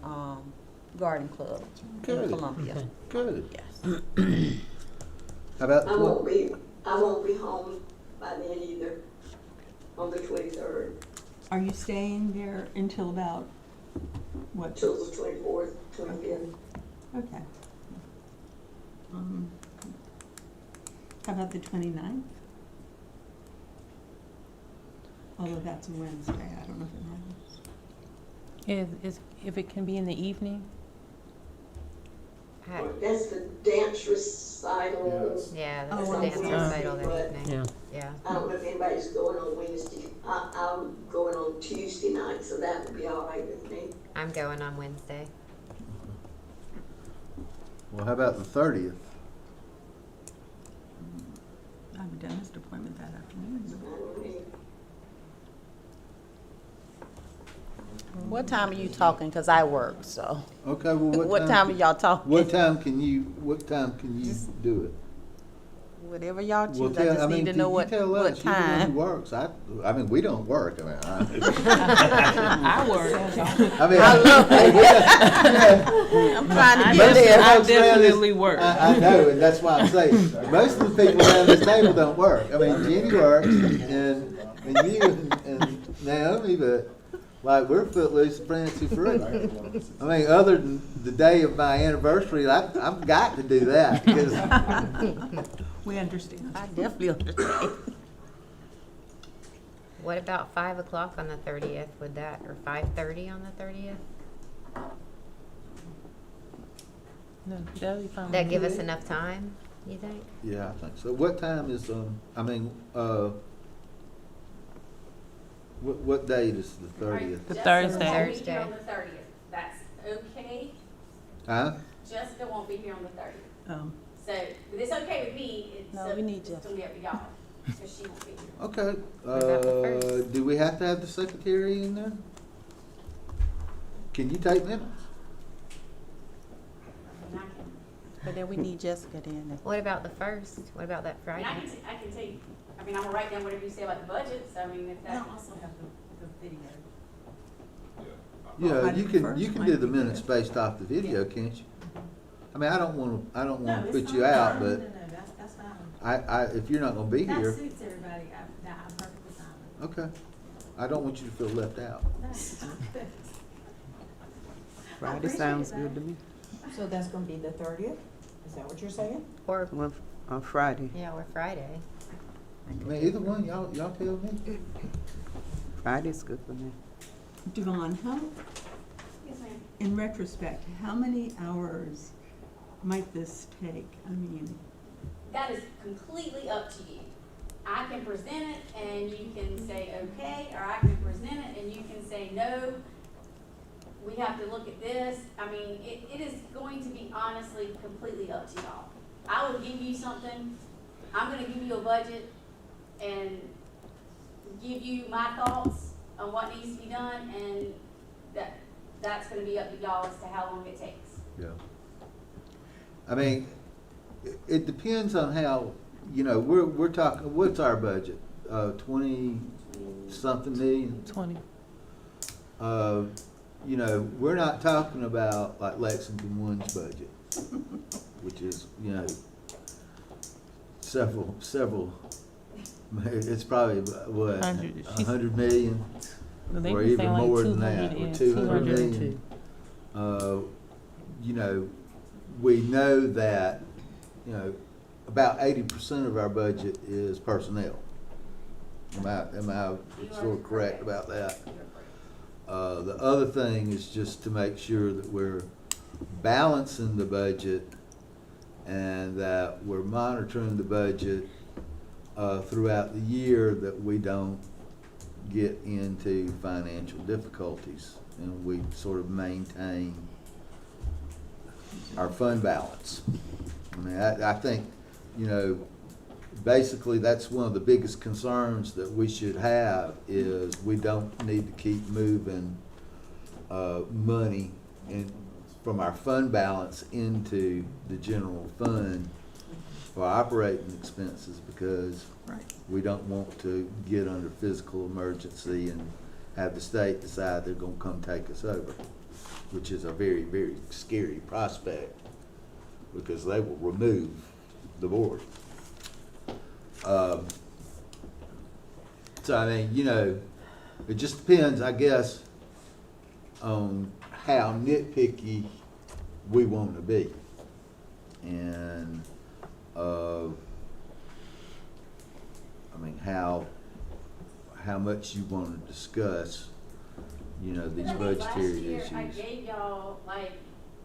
S5: garden club in
S1: Good.
S5: Columbia.
S6: Okay.
S1: Good.
S5: Yes.
S1: How about
S17: I won't be home by then either, on the 23rd,
S2: Are you staying there until about, what?
S17: till the 24th, 25th.
S2: Okay. How about the 29th? Although that's a Wednesday, I don't know if it matters.
S15: If it can be in the evening,
S17: That's the dance recital.
S7: Yes.
S14: Yeah,
S2: Oh,
S14: that's the
S2: on
S14: dance
S2: Wednesday,
S14: recital that
S17: but-
S14: evening.
S6: Yeah.
S14: Yeah.
S17: I don't know if anybody's going on Wednesday. I'm going on Tuesday night, so that would be all right with me.
S14: I'm going on Wednesday.
S1: Well, how about the 30th?
S2: I have a dentist appointment that afternoon.
S17: I don't know.
S5: What time are you talking? Cause I work, so.
S1: Okay, well,
S5: What time are y'all talking?
S1: What time can you do it?
S5: Whatever y'all
S1: Well,
S5: choose, I just need to know
S1: you
S5: what
S1: tell us, you're the one who
S5: time.
S1: works. I mean, we don't work. I mean,
S15: I work.
S1: I mean,
S5: I'm trying to
S15: I
S5: get there.
S15: definitely work.
S1: I know, and that's why I'm saying, most of the people around this table don't work. I mean, Jenny works, and you and Naomi, but like, we're footloose and fancy free. I mean, other than the day of my anniversary, I've got to do that, because
S2: We understand.
S5: I definitely understand.
S14: What about 5 o'clock on the 30th? Would that, or 5:30 on the 30th?
S15: No, that'll be fine.
S14: That give us enough time, you think?
S1: yeah, I think so. What time is, what date is the 30th?
S15: The
S16: Jessica
S15: Thursday.
S16: won't be here
S14: Thursday.
S16: on the 30th. That's okay.
S1: Huh?
S16: Jessica won't be here on the 30th. So, but it's okay with me. It's
S5: No,
S16: up-
S5: we need
S16: It's gonna be up to y'all, so she won't be here.
S1: Okay,
S14: about the first?
S1: do we have to have the secretary in there? Can you take minutes?
S16: I mean, I can,
S5: But then we need Jessica then.
S14: What about the 1st? What about that
S16: I
S14: Friday?
S16: mean, I can tell you, I mean, I'm gonna write down whatever you say about the budget, so I mean, if that.
S8: also have the video.
S1: Yeah,
S2: Friday
S1: you
S2: the
S1: can,
S2: first
S1: you can
S2: might
S1: do the
S2: be good.
S1: minutes based off the video, can't you? I mean, I don't wanna
S8: No,
S1: put
S8: it's
S1: you
S8: fine.
S1: out,
S8: No,
S1: but
S8: that's fine.
S1: if you're not gonna be
S8: That
S1: here,
S8: suits everybody, I'm perfectly fine.
S1: okay. I don't want you to feel left out.
S13: Friday sounds good to me.
S8: So that's gonna be the 30th? Is that what you're saying?
S14: Or,
S13: Well, on Friday.
S14: yeah, or Friday.
S1: I mean, either one, y'all tell me.
S13: Friday's good for me.
S2: Devon,
S16: Yes, ma'am.
S2: in retrospect, how many hours might this take? I mean,
S16: That is completely up to you. I can present it and you can say okay, or I can present it and you can say no. We have to look at this. I mean, it is going to be honestly completely up to y'all. I will give you something, I'm gonna give you a budget and give you my thoughts on what needs to be done, and that's gonna be up to y'all as to how long it takes.
S1: Yeah. I mean, it depends on how, we're talking, what's our budget? 20-something million?
S15: 20.
S1: We're not talking about like Lexington One's budget, which is, several, it's probably, what,
S15: 100.
S1: 100 million?
S15: No, they
S1: Or
S15: were
S1: even
S15: saying like
S1: more than
S15: 200,
S1: that, or
S15: yeah,
S1: 200 million.
S15: 202.
S1: We know that, about 80% of our budget is personnel. Am I sort of correct about that? The other thing is just to make sure that we're balancing the budget and that we're monitoring the budget throughout the year, that we don't get into financial difficulties and we sort of maintain our fund balance. I mean, I think, basically that's one of the biggest concerns that we should have, is we don't need to keep moving money from our fund balance into the general fund for operating expenses, because we don't want to get under physical emergency and have the state decide they're gonna come take us over, which is a very, very scary prospect, because they will remove the board. So I mean, it just depends, I guess, on how nitpicky we want to be, and I mean how much you want to discuss, these
S16: But I think
S1: budgetary
S16: last year, I
S1: issues.
S16: gave y'all like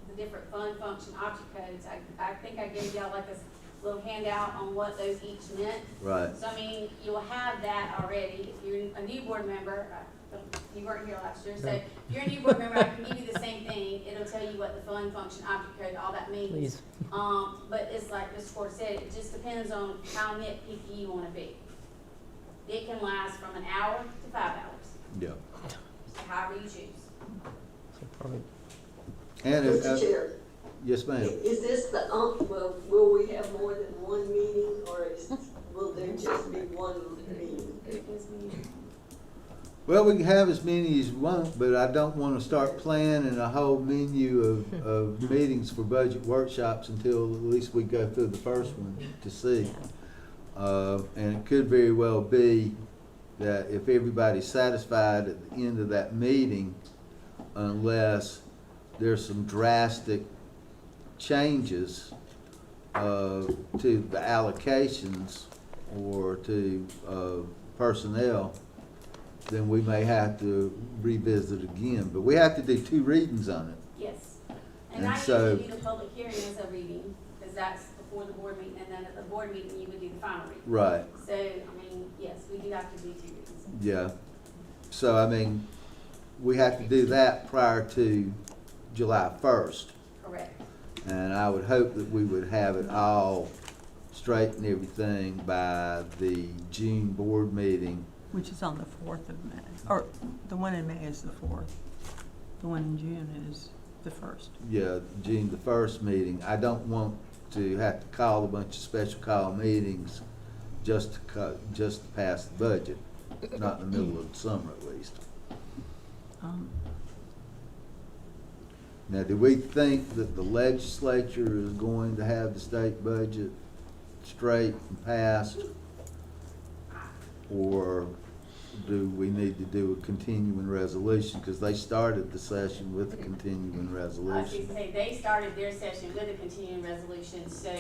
S16: the different fund function object codes. I think I gave y'all like this little handout on what those each meant.
S1: Right.
S16: So I mean, you'll have that already. If you're a new board member, you weren't here last year, so if you're a new board member, I can give you the same thing. It'll tell you what the fund function object code, all that means.
S6: Please.
S16: But it's like Mr. Ford said, it just depends on how nitpicky you wanna be. It can last from an hour to 5 hours,
S1: Yeah.
S16: so however you choose.
S6: So probably
S1: And
S17: Mr. Chair,
S1: yes, ma'am.
S17: is this the, will we have more than one meeting, or will there just be one meeting?
S1: Well, we can have as many as you want, but I don't want to start planning a whole menu of meetings for budget workshops until at least we go through the first one to see. And it could very well be that if everybody's satisfied at the end of that meeting, unless there's some drastic changes to the allocations or to personnel, then we may have to revisit again. But we have to do 2 readings on it.
S16: Yes.
S1: And
S16: And I
S1: so-
S16: usually do the public hearing as a reading, because that's before the board meeting, and then at the board meeting, you would do the final reading.
S1: Right.
S16: So, I mean, yes, we do have to do 2 readings.
S1: Yeah. So, I mean, we have to do that prior to July 1st.
S16: Correct.
S1: And I would hope that we would have it all straight and everything by the June board meeting.
S2: Which is on the 4th of May, or the one in May is the 4th. The one in June is the 1st.
S1: Yeah, June the 1st meeting. I don't want to have to call a bunch of special call meetings just to pass the budget, not in the middle of the summer at least. Now, do we think that the legislature is going to have the state budget straight and passed? Or do we need to do a continuing resolution? Because they started the session with a continuing
S16: I was
S1: resolution.
S16: going to say, they started their session with a continuing resolution, so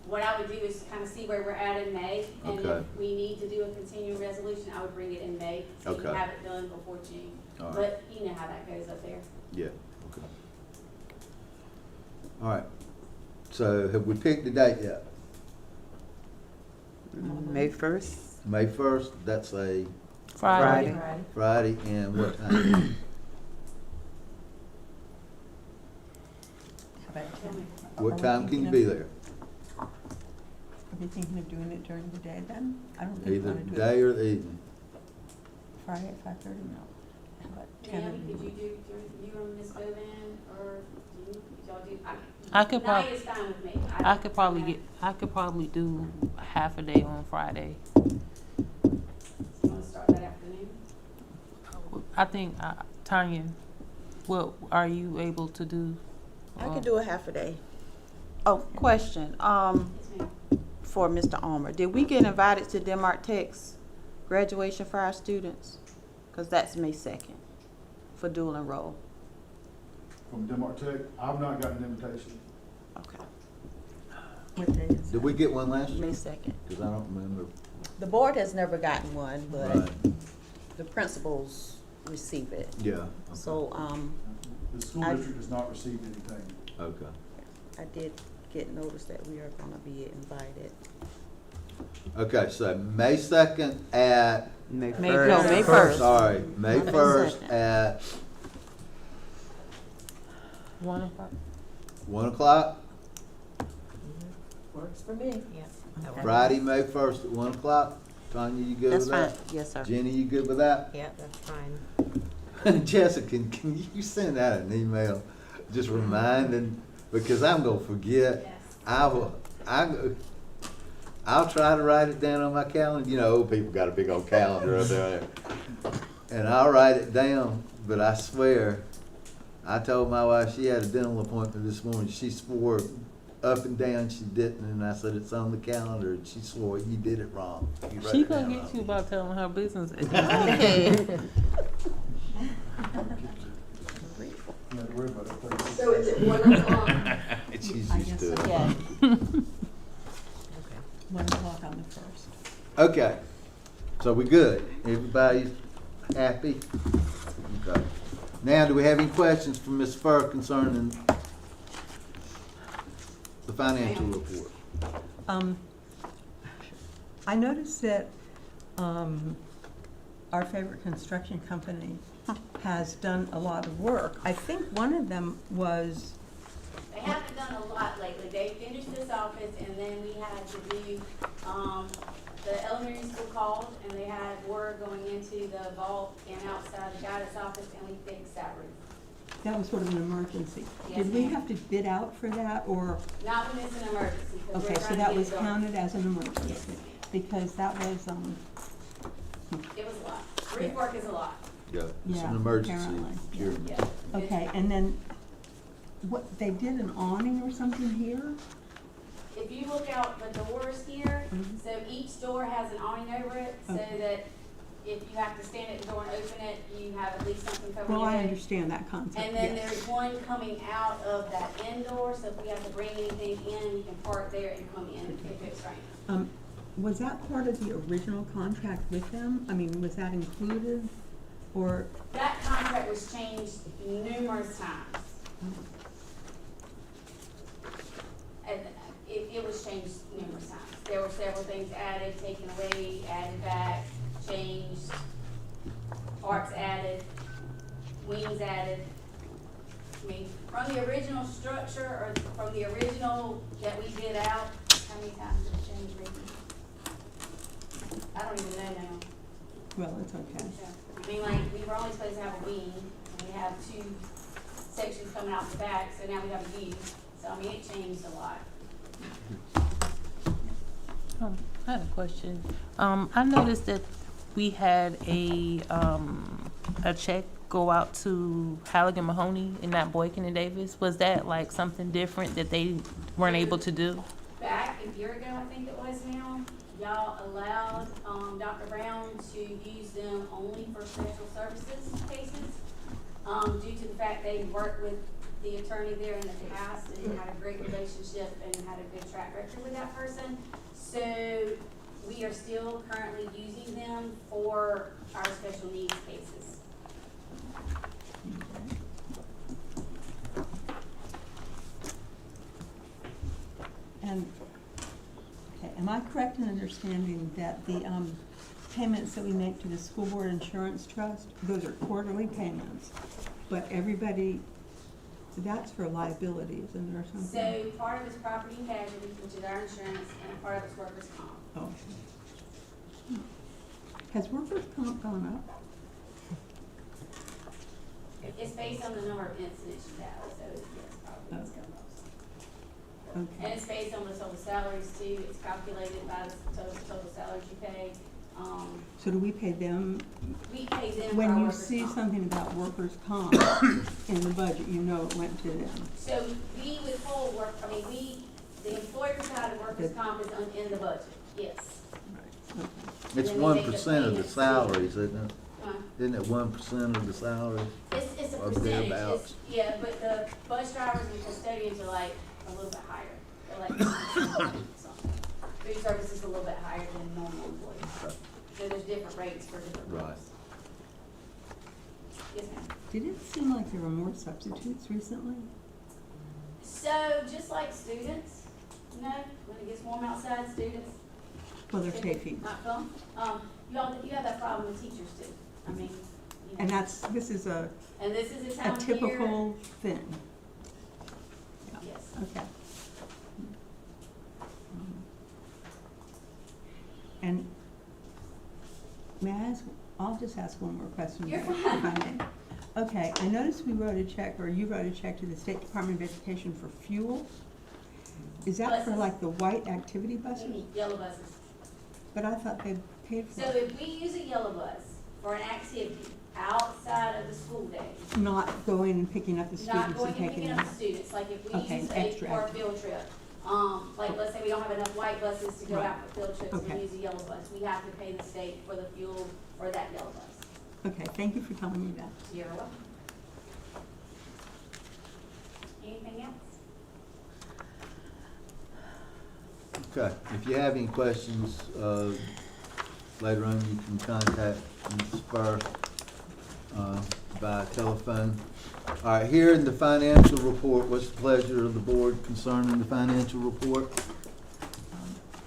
S16: what I would do is kind of see where we're at in May. And
S1: Okay.
S16: if we need to do a continuing resolution, I would bring it in May, so you
S1: Okay.
S16: have it done before June.
S1: All right.
S16: But you know how that goes up there.
S1: Yeah, okay. All right. So have we picked the date yet?
S13: May 1st?
S1: May 1st, that's a
S13: Friday.
S1: Friday, and what time? What time can you be there?
S2: Are we thinking of doing it during the day then? I don't think we
S1: Either
S2: want to do
S1: day
S2: it
S1: or the evening?
S2: Friday at 5:30, no. How about 10?
S16: Naomi, could you do, you and Ms. Bovan, or do you, y'all do?
S15: I could prob-
S16: Night is fine with me.
S15: I could probably do half a day on Friday.
S16: You wanna start that afternoon?
S15: I think, Tanya, what are you able to do?
S10: I could do a half a day. Oh, question,
S16: Yes, ma'am.
S10: for Mr. Almer, did we get invited to Denmark Tech's graduation for our students? Cause that's May 2nd, for dual enroll.
S7: From Denmark Tech, I've not gotten an invitation.
S10: Okay,
S2: What day is
S1: Did we get one last year?
S10: May 2nd.
S1: Because I don't remember.
S10: The board has never gotten one, but
S1: Right,
S10: the principals receive it.
S1: yeah. Okay.
S10: So,
S7: The school
S10: I-
S7: district has not received anything.
S1: Okay.
S10: I did get notice that we are gonna be invited.
S1: Okay, so May 2nd at,
S13: May
S10: May
S13: 1st.
S10: no, May 1st.
S1: sorry, May
S10: Not May
S1: 1st
S10: 2nd.
S1: at
S15: 1 o'clock?
S1: 1 o'clock?
S8: Works for me.
S1: Friday, May 1st at 1 o'clock? Tanya, you good
S10: That's
S1: with
S10: fine,
S1: that?
S10: yes, sir.
S1: Jenny, you good with that?
S14: Yeah, that's fine.
S1: Jessica, can you send out an email just reminding, because I'm gonna forget.
S16: Yes.
S1: I'll try to write it down on my calendar. You know, old people got a big old calendar up there. And I'll write it down, but I swear, I told my wife she had a dental appointment this morning. She swore up and down she didn't, and I said it's on the calendar, and she swore you did it wrong. You wrote
S15: She
S1: it
S15: gonna
S1: down
S15: get
S1: wrong.
S15: you about telling her business.
S7: You don't have to worry about it.
S17: So it's at 1 o'clock.
S1: She's
S2: I
S1: used
S2: guess
S1: to it.
S2: so.
S10: Yeah.
S2: 1 o'clock on the 1st.
S1: Okay, so we good? Everybody's happy? Okay. Now, do we have any questions from Ms. Fur concerning financial report.
S2: I noticed that, our favorite construction company has done a lot of work. I think one of them was,
S16: They haven't done a lot lately. They finished this office and then we had to do, the elementary school called and they had water going into the vault and outside the guidance office and we fixed that roof.
S2: that was sort of an emergency.
S16: Yes,
S2: Did we
S16: ma'am.
S2: have to bid out for that, or,
S16: Not when it's an emergency, because we're
S2: okay,
S16: trying
S2: so
S16: to
S2: that
S16: get
S2: was
S16: it done.
S2: counted as an
S16: Yes,
S2: emergency?
S16: ma'am.
S2: Because that was,
S16: It was a lot. Roof work is a lot.
S1: Yeah, it's
S2: Yeah,
S1: an emergency.
S2: apparently.
S1: Sure.
S16: Yeah.
S2: okay, and then, what, they did an awning or something here?
S16: If you look out the doors here,
S2: Mhm.
S16: so each door has an awning over it, so
S2: Okay.
S16: that if you have to stand at the door and open it, you have at least something covering
S2: Well,
S16: your
S2: I
S16: head.
S2: understand that concept,
S16: And then
S2: yes.
S16: there's one coming out of that end door, so if we have to bring anything in, we can park there and come in if it's raining.
S2: Was that part of the original contract with them? I mean, was that included, or?
S16: That contract was changed numerous times. And it was changed numerous times. There were several things added, taken away, added back, changed, parts added, wings added. I mean, from the original structure or from the original that we did out, how many times did it change, Ricky? I don't even know now.
S2: Well, it's okay.
S16: I mean, like, we were only supposed to have a wing, and we have two sections coming out the back, so now we have a U. So, I mean, it changed a lot.
S15: I had a question. I noticed that we had a check go out to Halligan Mahoney and not Boykin and Davis. Was that like something different that they weren't able to do?
S16: Back a year ago, I think it was now, y'all allowed, Dr. Brown to use them only for special services cases, due to the fact they worked with the attorney there in the past and had a great relationship and had a good track record with that person. So we are still currently using them for our special needs cases.
S2: And, okay, am I correct in understanding that the, payments that we make to the school board insurance trust, those are quarterly payments, but everybody, that's for liabilities, isn't there, or something?
S16: So part of it's property and casualty, which is our insurance, and part of it's workers' comp.
S2: Oh. Has workers' comp gone up?
S16: It's based on the number of incidents you have, so yes, probably it's gone up. And
S2: Okay,
S16: it's based on the total salaries too, it's calculated by the total salaries you pay.
S2: so do we pay them?
S16: We pay them for
S2: When
S16: our
S2: you
S16: workers'
S2: see
S16: comp.
S2: something about workers' comp in the budget, you know it went to them.
S16: So we withhold work, the employer side of workers' comp is in the budget, yes.
S2: Okay.
S1: It's
S16: then we
S1: 1%
S16: make the
S1: of the
S16: payments.
S1: salaries, isn't it?
S16: Huh?
S1: Isn't it 1% of the salary?
S16: It's a
S1: Or
S16: percentage,
S1: thereabouts.
S16: yeah, but the bus drivers and custodians are like a little bit higher. They're like something. Food service is a little bit higher than normal employees. So there's different rates for different
S1: Right.
S16: roles. Yes, ma'am.
S2: Did it seem like there were more substitutes recently?
S16: So just like students, you know, when it gets warm outside, students
S2: Well, they're
S16: tend to
S2: taking,
S16: not come. You have that problem with teachers too. I mean, you know.
S2: and this is a
S16: And this is a time of year.
S2: typical thing. Yeah.
S16: Yes.
S2: Okay. And may I ask, I'll just ask one more question.
S16: You're
S2: if I may. Okay, I noticed we wrote a check, or you wrote a check to the State Department of Education for fuel. Is that for
S16: Buses.
S2: like the white activity buses?
S16: Yellow buses.
S2: But I thought they paid for
S16: So
S2: it.
S16: if we use a yellow bus for an activity outside of the school day,
S2: Not going and picking up the
S16: not
S2: students
S16: going
S2: and
S16: and
S2: taking
S16: picking
S2: them.
S16: up the students, like if we
S2: Okay,
S16: use
S2: extra
S16: a for a
S2: activity.
S16: field trip, like let's say we don't have enough white buses to go
S2: Right.
S16: out for field trips,
S2: Okay.
S16: we use a yellow bus, we have to pay the state for the fuel for that yellow bus.
S2: Okay, thank you for telling me that.
S16: You're welcome. Anything else?
S1: Okay, if you have any questions, later on you can contact Ms. Spur, by telephone, All right, here in the financial report, what's the pleasure of the board concerning the financial report?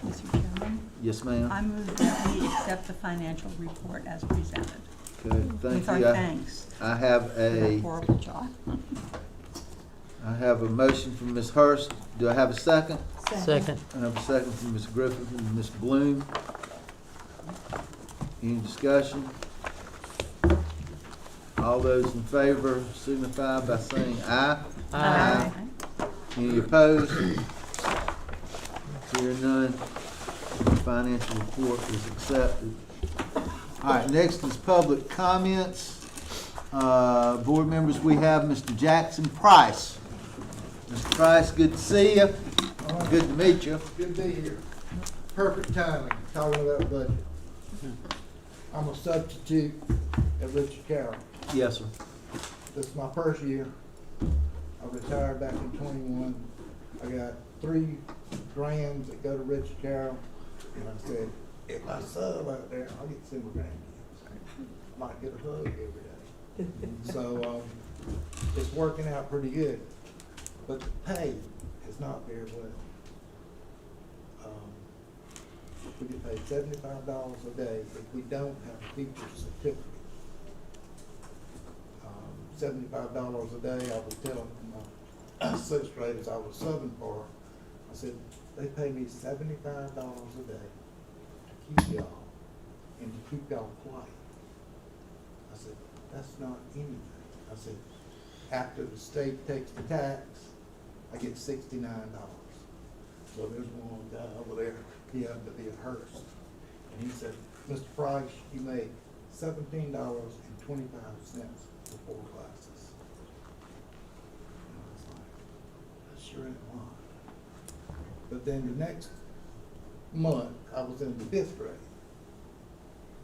S2: Mr. Chairman,
S1: Yes, ma'am.
S2: I move that we accept the financial report as presented.
S1: Okay, thank
S2: With our
S1: you.
S2: thanks
S1: I have
S2: for that
S1: a,
S2: horrible job.
S1: I have a motion from Ms. Hurst. Do I have a second?
S6: Second.
S1: I have a second from Ms. Griffith and Mr. Bloom. Any discussion? All those in favor signify by saying aye.
S6: Aye.
S1: Any opposed? Hearing none, the financial report is accepted. All right, next is public comments. Board members, we have Mr. Jackson Price. Mr. Price, good to see you. Good to meet you.
S18: Good to be here. Perfect timing, talking about budget. I'm a substitute at Richard Carroll.
S1: Yes, sir.
S18: This is my first year. I retired back in 21. I got 3 grands that go to Richard Carroll. And I said, if I sub out there, I'll get 7 grandkids. I might get a hug every day. So it's working out pretty good. But the pay is not very well. We get paid $75 a day if we don't have a teacher's certificate. $75 a day, I was telling my 6th graders I was subbing for, I said, they pay me $75 a day to keep y'all and to keep y'all quiet. I said, that's not anything. I said, after the state takes the tax, I get $69. So there's one guy over there, he happened to be a Hearst. And he said, Mr. Price, you make $17.25 for 4 classes. And I was like, that sure ain't a lot. But then the next month, I was in the 5th grade.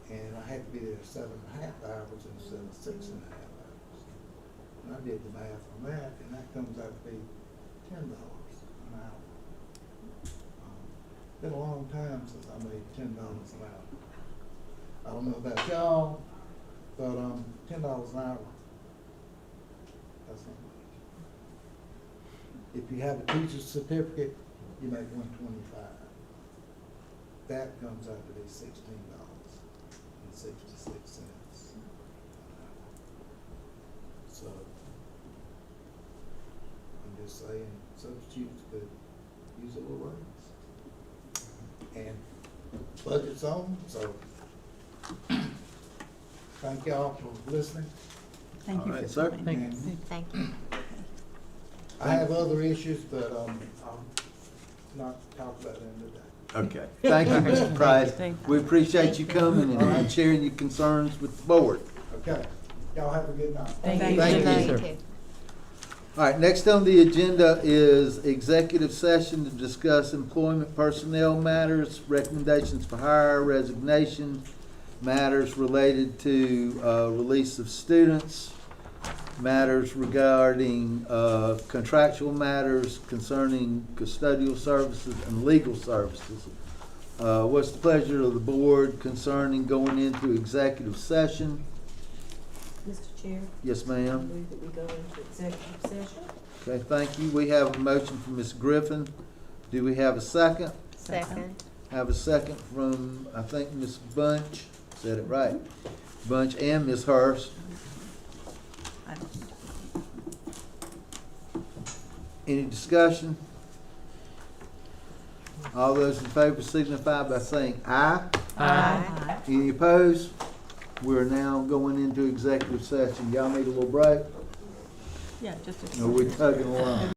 S18: And I had to be there 7.5 hours instead of 6.5 hours. And I did the math on that, and that comes out to be $10 an hour. Been a long time since I made $10 an hour. I don't know about y'all, but $10 an hour, that's not much. If you have a teacher's certificate, you make $125. That comes out to be $16.66. So I'm just saying, substitutes could use a little raise. And budget's on, so thank y'all for listening.
S2: Thank you
S1: All right,
S2: for
S1: sir.
S2: coming.
S14: Thank you.
S18: I have other issues, but I'll not talk about them today.
S1: Okay. Thank you, Mr. Price. We appreciate you coming and sharing your concerns with the board.
S18: Okay, y'all have a good night.
S2: Thank you.
S1: Thank you,
S14: Thank
S1: sir.
S14: you.
S1: All right, next on the agenda is executive session to discuss employment personnel matters, recommendations for hire, resignation, matters related to release of students, matters regarding contractual matters concerning custodial services and legal services. What's the pleasure of the board concerning going into executive session?
S8: Mr. Chair,
S1: Yes,
S8: I
S1: ma'am.
S8: move that we go into executive session.
S1: Okay, thank you. We have a motion from Ms. Griffin. Do we have a second?
S14: Second.
S1: Have a second from, I think, Ms. Bunch. Said it right. Bunch and Ms. Hurst.
S2: I don't-
S1: Any discussion? All those in favor signify by saying aye.
S2: Aye.
S1: Any opposed? We're now going into executive session. Y'all need a little break?
S2: Yeah, just a.
S1: Or we're tugging along?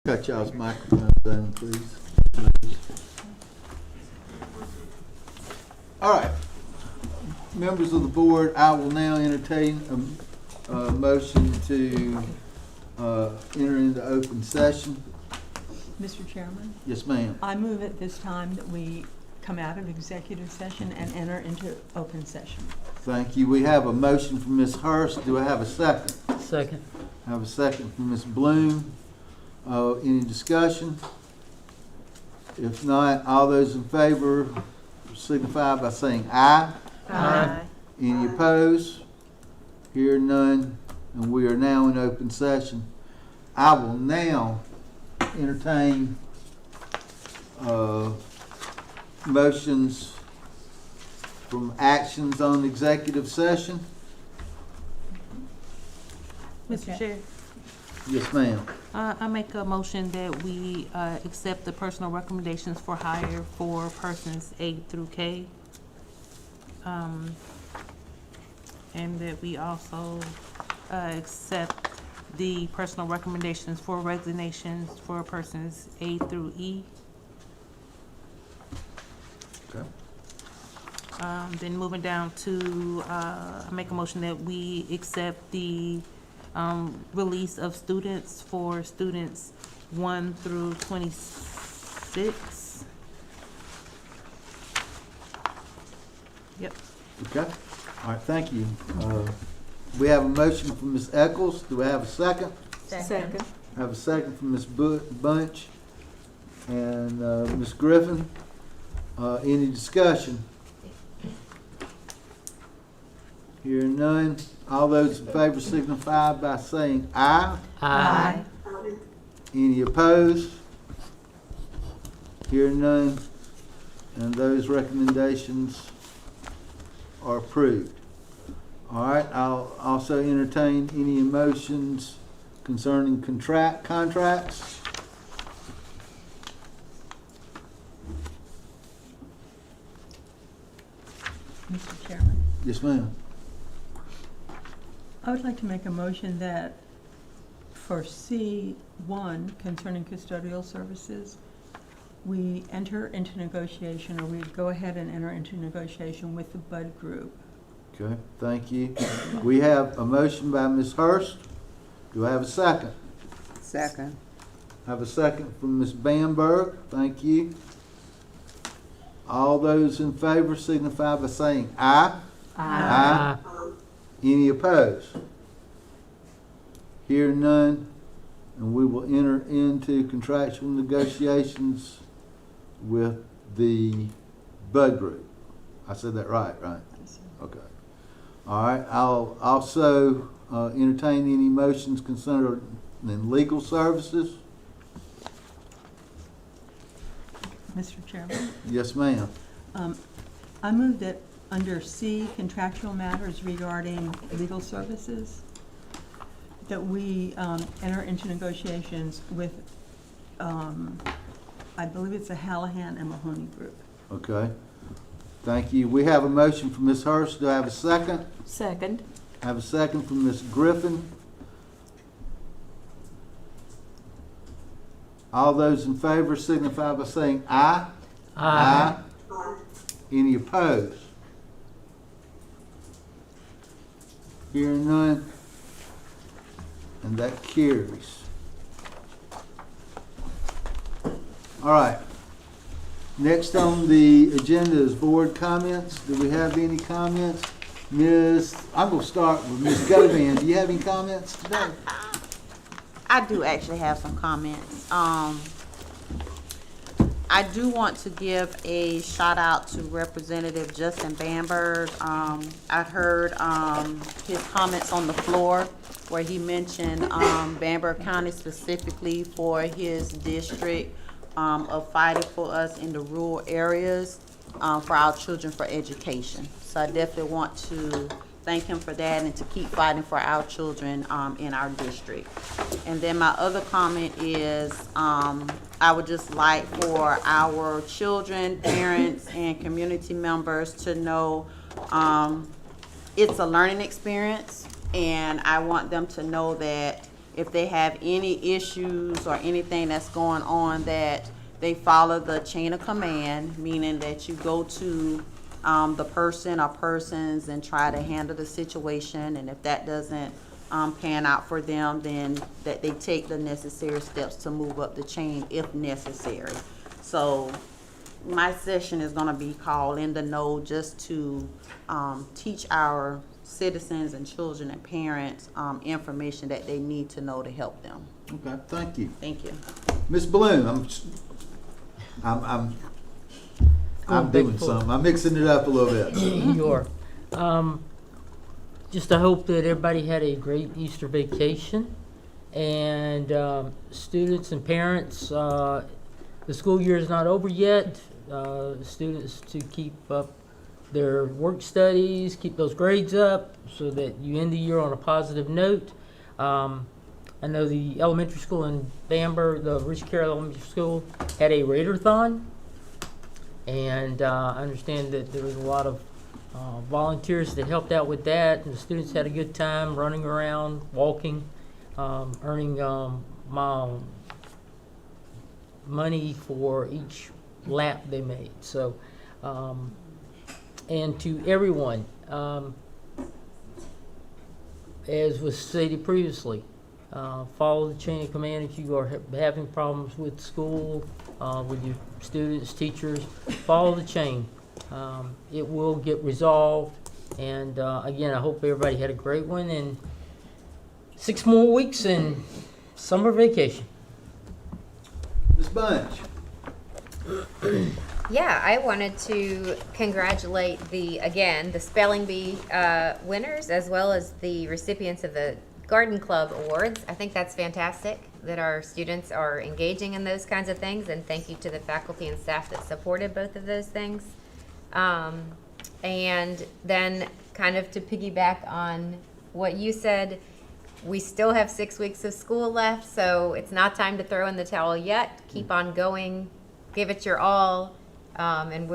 S1: Cut y'all's microphone down, please. All right. Members of the board, I will now entertain a motion to enter into open session.
S2: Mr. Chairman,
S1: Yes, ma'am.
S2: I move at this time that we come out of executive session and enter into open session.
S1: Thank you. We have a motion from Ms. Hurst. Do I have a second?
S6: Second.
S1: I have a second from Ms. Bloom. Any discussion? If not, all those in favor signify by saying aye.
S6: Aye.
S1: Any opposed? Hear none, and we are now in open session. I will now entertain motions from actions on executive session.
S15: Mr. Chair,
S1: Yes, ma'am.
S15: I make a motion that we accept the personal recommendations for hire for persons A through K. And that we also accept the personal recommendations for resignations for persons A through E.
S1: Okay.
S15: Then moving down to, I make a motion that we accept the release of students for students 1 through 26. Yep.
S1: Okay. All right, thank you. We have a motion from Ms. Eccles. Do we have a second?
S2: Second.
S1: I have a second from Ms. Bunch and Ms. Griffin. Any discussion? Hearing none. All those in favor signify by saying aye.
S6: Aye.
S1: Any opposed? Hearing none. And those recommendations are approved. All right, I'll also entertain any motions concerning contracts.
S2: Mr. Chairman,
S1: Yes, ma'am.
S2: I would like to make a motion that for C1 concerning custodial services, we enter into negotiation, or we go ahead and enter into negotiation with the Bud Group.
S1: Okay, thank you. We have a motion by Ms. Hurst. Do I have a second?
S13: Second.
S1: I have a second from Ms. Bamberg. Thank you. All those in favor signify by saying aye. Aye. Any opposed? Hear none, and we will enter into contractual negotiations with the Bud Group. I said that right? Okay. All right, I'll also entertain any motions concerning legal services.
S2: Mr. Chairman,
S1: Yes, ma'am.
S2: I move that under C, contractual matters regarding legal services, that we enter into negotiations with, I believe it's the Hallahan and Mahoney Group.
S1: Okay. Thank you. We have a motion from Ms. Hurst. Do I have a second?
S2: Second.
S1: I have a second from Ms. Griffin. All those in favor signify by saying aye.
S6: Aye.
S1: Any opposed? Hearing none, and that carries. All right. Next on the agenda is board comments. Do we have any comments? I'm going to start with Ms. Govan. Do you have any comments today?
S5: I do actually have some comments. I do want to give a shout out to Representative Justin Bamberg. I heard his comments on the floor where he mentioned Bamberg County specifically for his district of fighting for us in the rural areas for our children for education. So I definitely want to thank him for that and to keep fighting for our children in our district. And then my other comment is I would just like for our children, parents, and community members to know it's a learning experience, and I want them to know that if they have any issues or anything that's going on, that they follow the chain of command, meaning that you go to the person or persons and try to handle the situation, and if that doesn't pan out for them, then that they take the necessary steps to move up the chain if necessary. So my session is gonna be called In the Know, just to teach our citizens and children and parents information that they need to know to help them.
S1: Okay, thank you.
S5: Thank you.
S1: Ms. Bloom, I'm doing something. I'm mixing it up a little bit.
S6: You are. Just I hope that everybody had a great Easter vacation, and students and parents, the school year is not over yet. Students to keep up their work studies, keep those grades up so that you end the year on a positive note. I know the elementary school in Bamberg, the Richard Carroll Elementary School, had a Raider-thon, and I understand that there was a lot of volunteers that helped out with that, and the students had a good time running around, walking, earning money for each lap they made. So, and to everyone, as was stated previously, follow the chain of command. If you are having problems with school, with your students, teachers, follow the chain. It will get resolved. And again, I hope everybody had a great one, and 6 more weeks in summer vacation.
S1: Ms. Bunch.
S14: Yeah, I wanted to congratulate the Spelling Bee winners, as well as the recipients of the Garden Club Awards. I think that's fantastic that our students are engaging in those kinds of things, and thank you to the faculty and staff that supported both of those things. And then kind of to piggyback on what you said, we still have 6 weeks of school left, so it's not time to throw in the towel yet. Keep on going, give it your all, and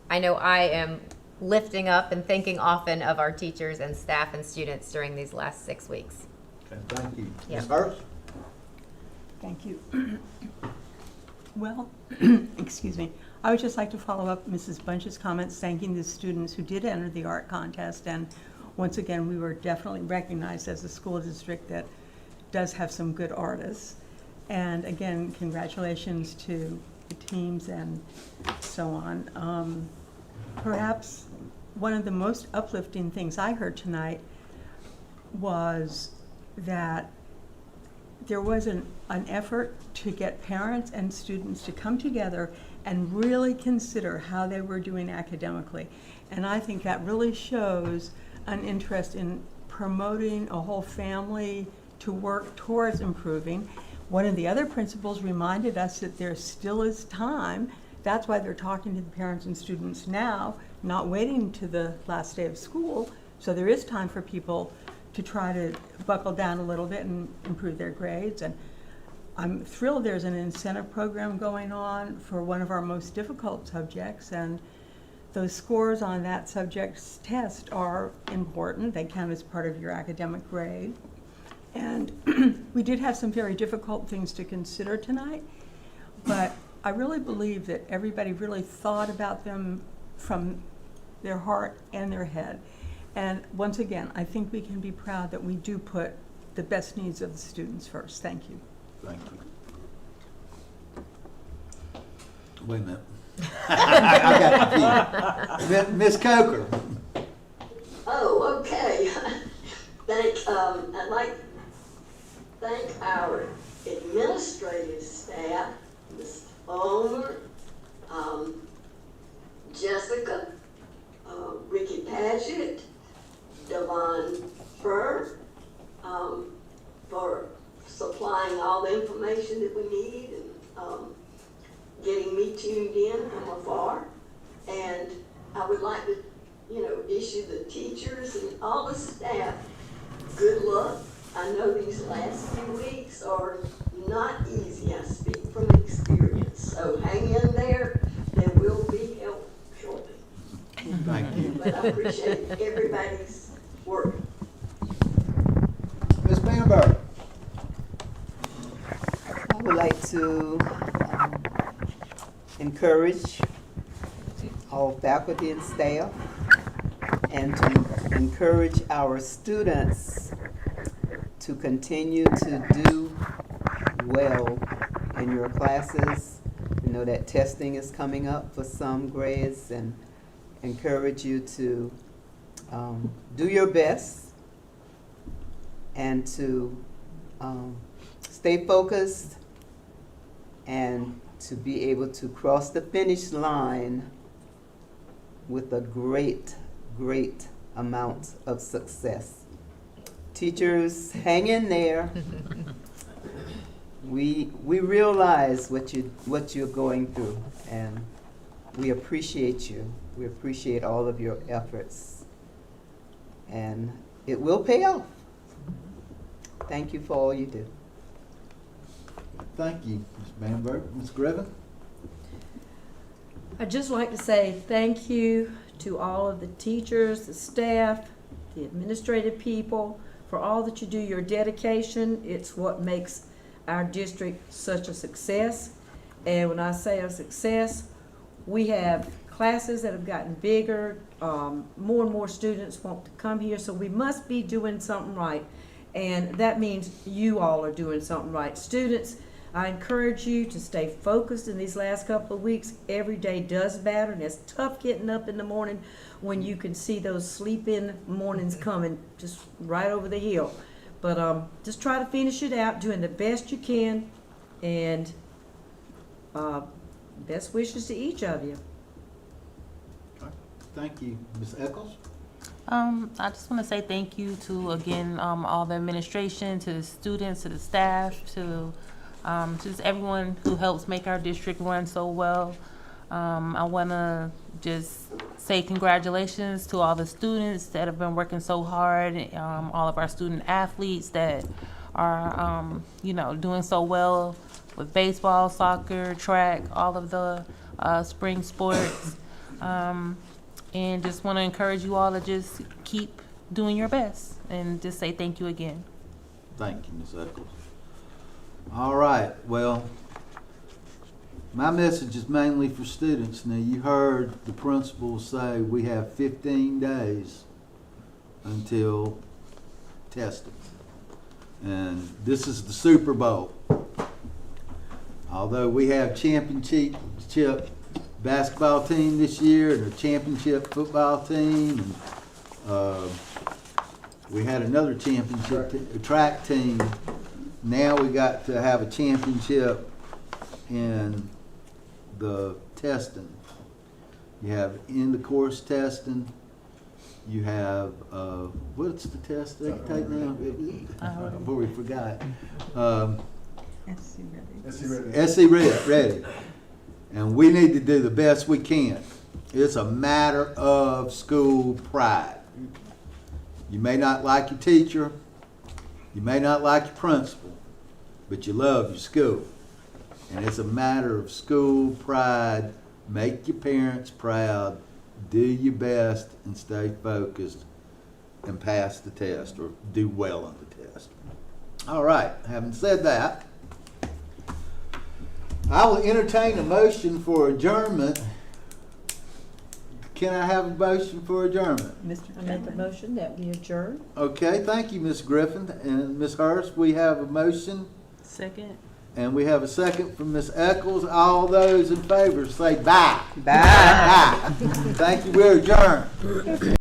S14: I know I am lifting up and thinking often of our teachers and staff and students during these last 6 weeks.
S1: Okay, thank you.
S14: Yeah.
S1: Ms. Hurst?
S2: Thank you. Well, excuse me. I would just like to follow up Mrs. Bunch's comments, thanking the students who did enter the art contest. And once again, we were definitely recognized as a school district that does have some good artists. And again, congratulations to the teams and so on. Perhaps one of the most uplifting things I heard tonight was that there was an effort to get parents and students to come together and really consider how they were doing academically. And I think that really shows an interest in promoting a whole family to work towards improving. One of the other principals reminded us that there still is time. That's why they're talking to the parents and students now, not waiting to the last day of school. So there is time for people to try to buckle down a little bit and improve their grades. And I'm thrilled there's an incentive program going on for one of our most difficult subjects, and those scores on that subject's test are important. They count as part of your academic grade. And we did have some very difficult things to consider tonight, but I really believe that everybody really thought about them from their heart and their head. And once again, I think we can be proud that we do put the best needs of the students first. Thank you.
S1: Thank you. Wait a minute. I got confused. Ms. Coker.
S17: Oh, okay. I'd like to thank our administrative staff, Ms. Ulmer, Jessica, Ricky Padgett, Devon Furr, for supplying all the information that we need and getting me tuned in from afar. And I would like to, issue the teachers and all the staff good luck. I know these last few weeks are not easy. I speak from experience. So hang in there. There will be help shortly.
S1: Thank you.
S17: But I appreciate everybody's work.
S1: Ms. Bamberg.
S13: to encourage all faculty and staff, and to encourage our students to continue to do well in your classes. You know that testing is coming up for some grades, and encourage you to do your best and to stay focused and to be able to cross the finish line with a great, great amount of success. Teachers, hang in there. We realize what you're going through, and we appreciate you. We appreciate all of your efforts, and it will pay off. Thank you for all you do.
S1: Thank you, Ms. Bamberg. Ms. Griffin?
S8: I'd just like to say thank you to all of the teachers, the staff, the administrative people, for all that you do, your dedication. It's what makes our district such a success. And when I say a success, we have classes that have gotten bigger. More and more students want to come here, so we must be doing something right. And that means you all are doing something right. Students, I encourage you to stay focused in these last couple of weeks. Every day does matter, and it's tough getting up in the morning when you can see those sleep-in mornings coming just right over the hill. But just try to finish it out, doing the best you can, and best wishes to each of you.
S1: Thank you. Ms. Eccles?
S15: I just want to say thank you to, again, all the administration, to the students, to the staff, to just everyone who helps make our district run so well. I want to just say congratulations to all the students that have been working so hard, all of our student athletes that are, doing so well with baseball, soccer, track, all of the spring sports. And just want to encourage you all to just keep doing your best and just say thank you again.
S1: Thank you, Ms. Eccles. All right, well, my message is mainly for students. Now, you heard the principal say we have 15 days until testing. And this is the Super Bowl. Although we have championship basketball team this year and a championship football team, and we had another championship track team. Now we got to have a championship in the testing. You have in the course testing. You have what's the test they can take now? Before we forgot. SC Ready. And we need to do the best we can. It's a matter of school pride. You may not like your teacher, you may not like your principal, but you love your school. And it's a matter of school pride. Make your parents proud, do your best, and stay focused, and pass the test, or do well on the test. All right, having said that, I will entertain a motion for adjournment. Can I have a motion for adjournment?
S8: I make the motion that we adjourn.
S1: Okay, thank you, Ms. Griffin. And Ms. Hurst, we have a motion.
S15: Second.
S1: And we have a second from Ms. Eccles. All those in favor say bye.
S13: Bye.
S1: Bye. Thank you, we're adjourned.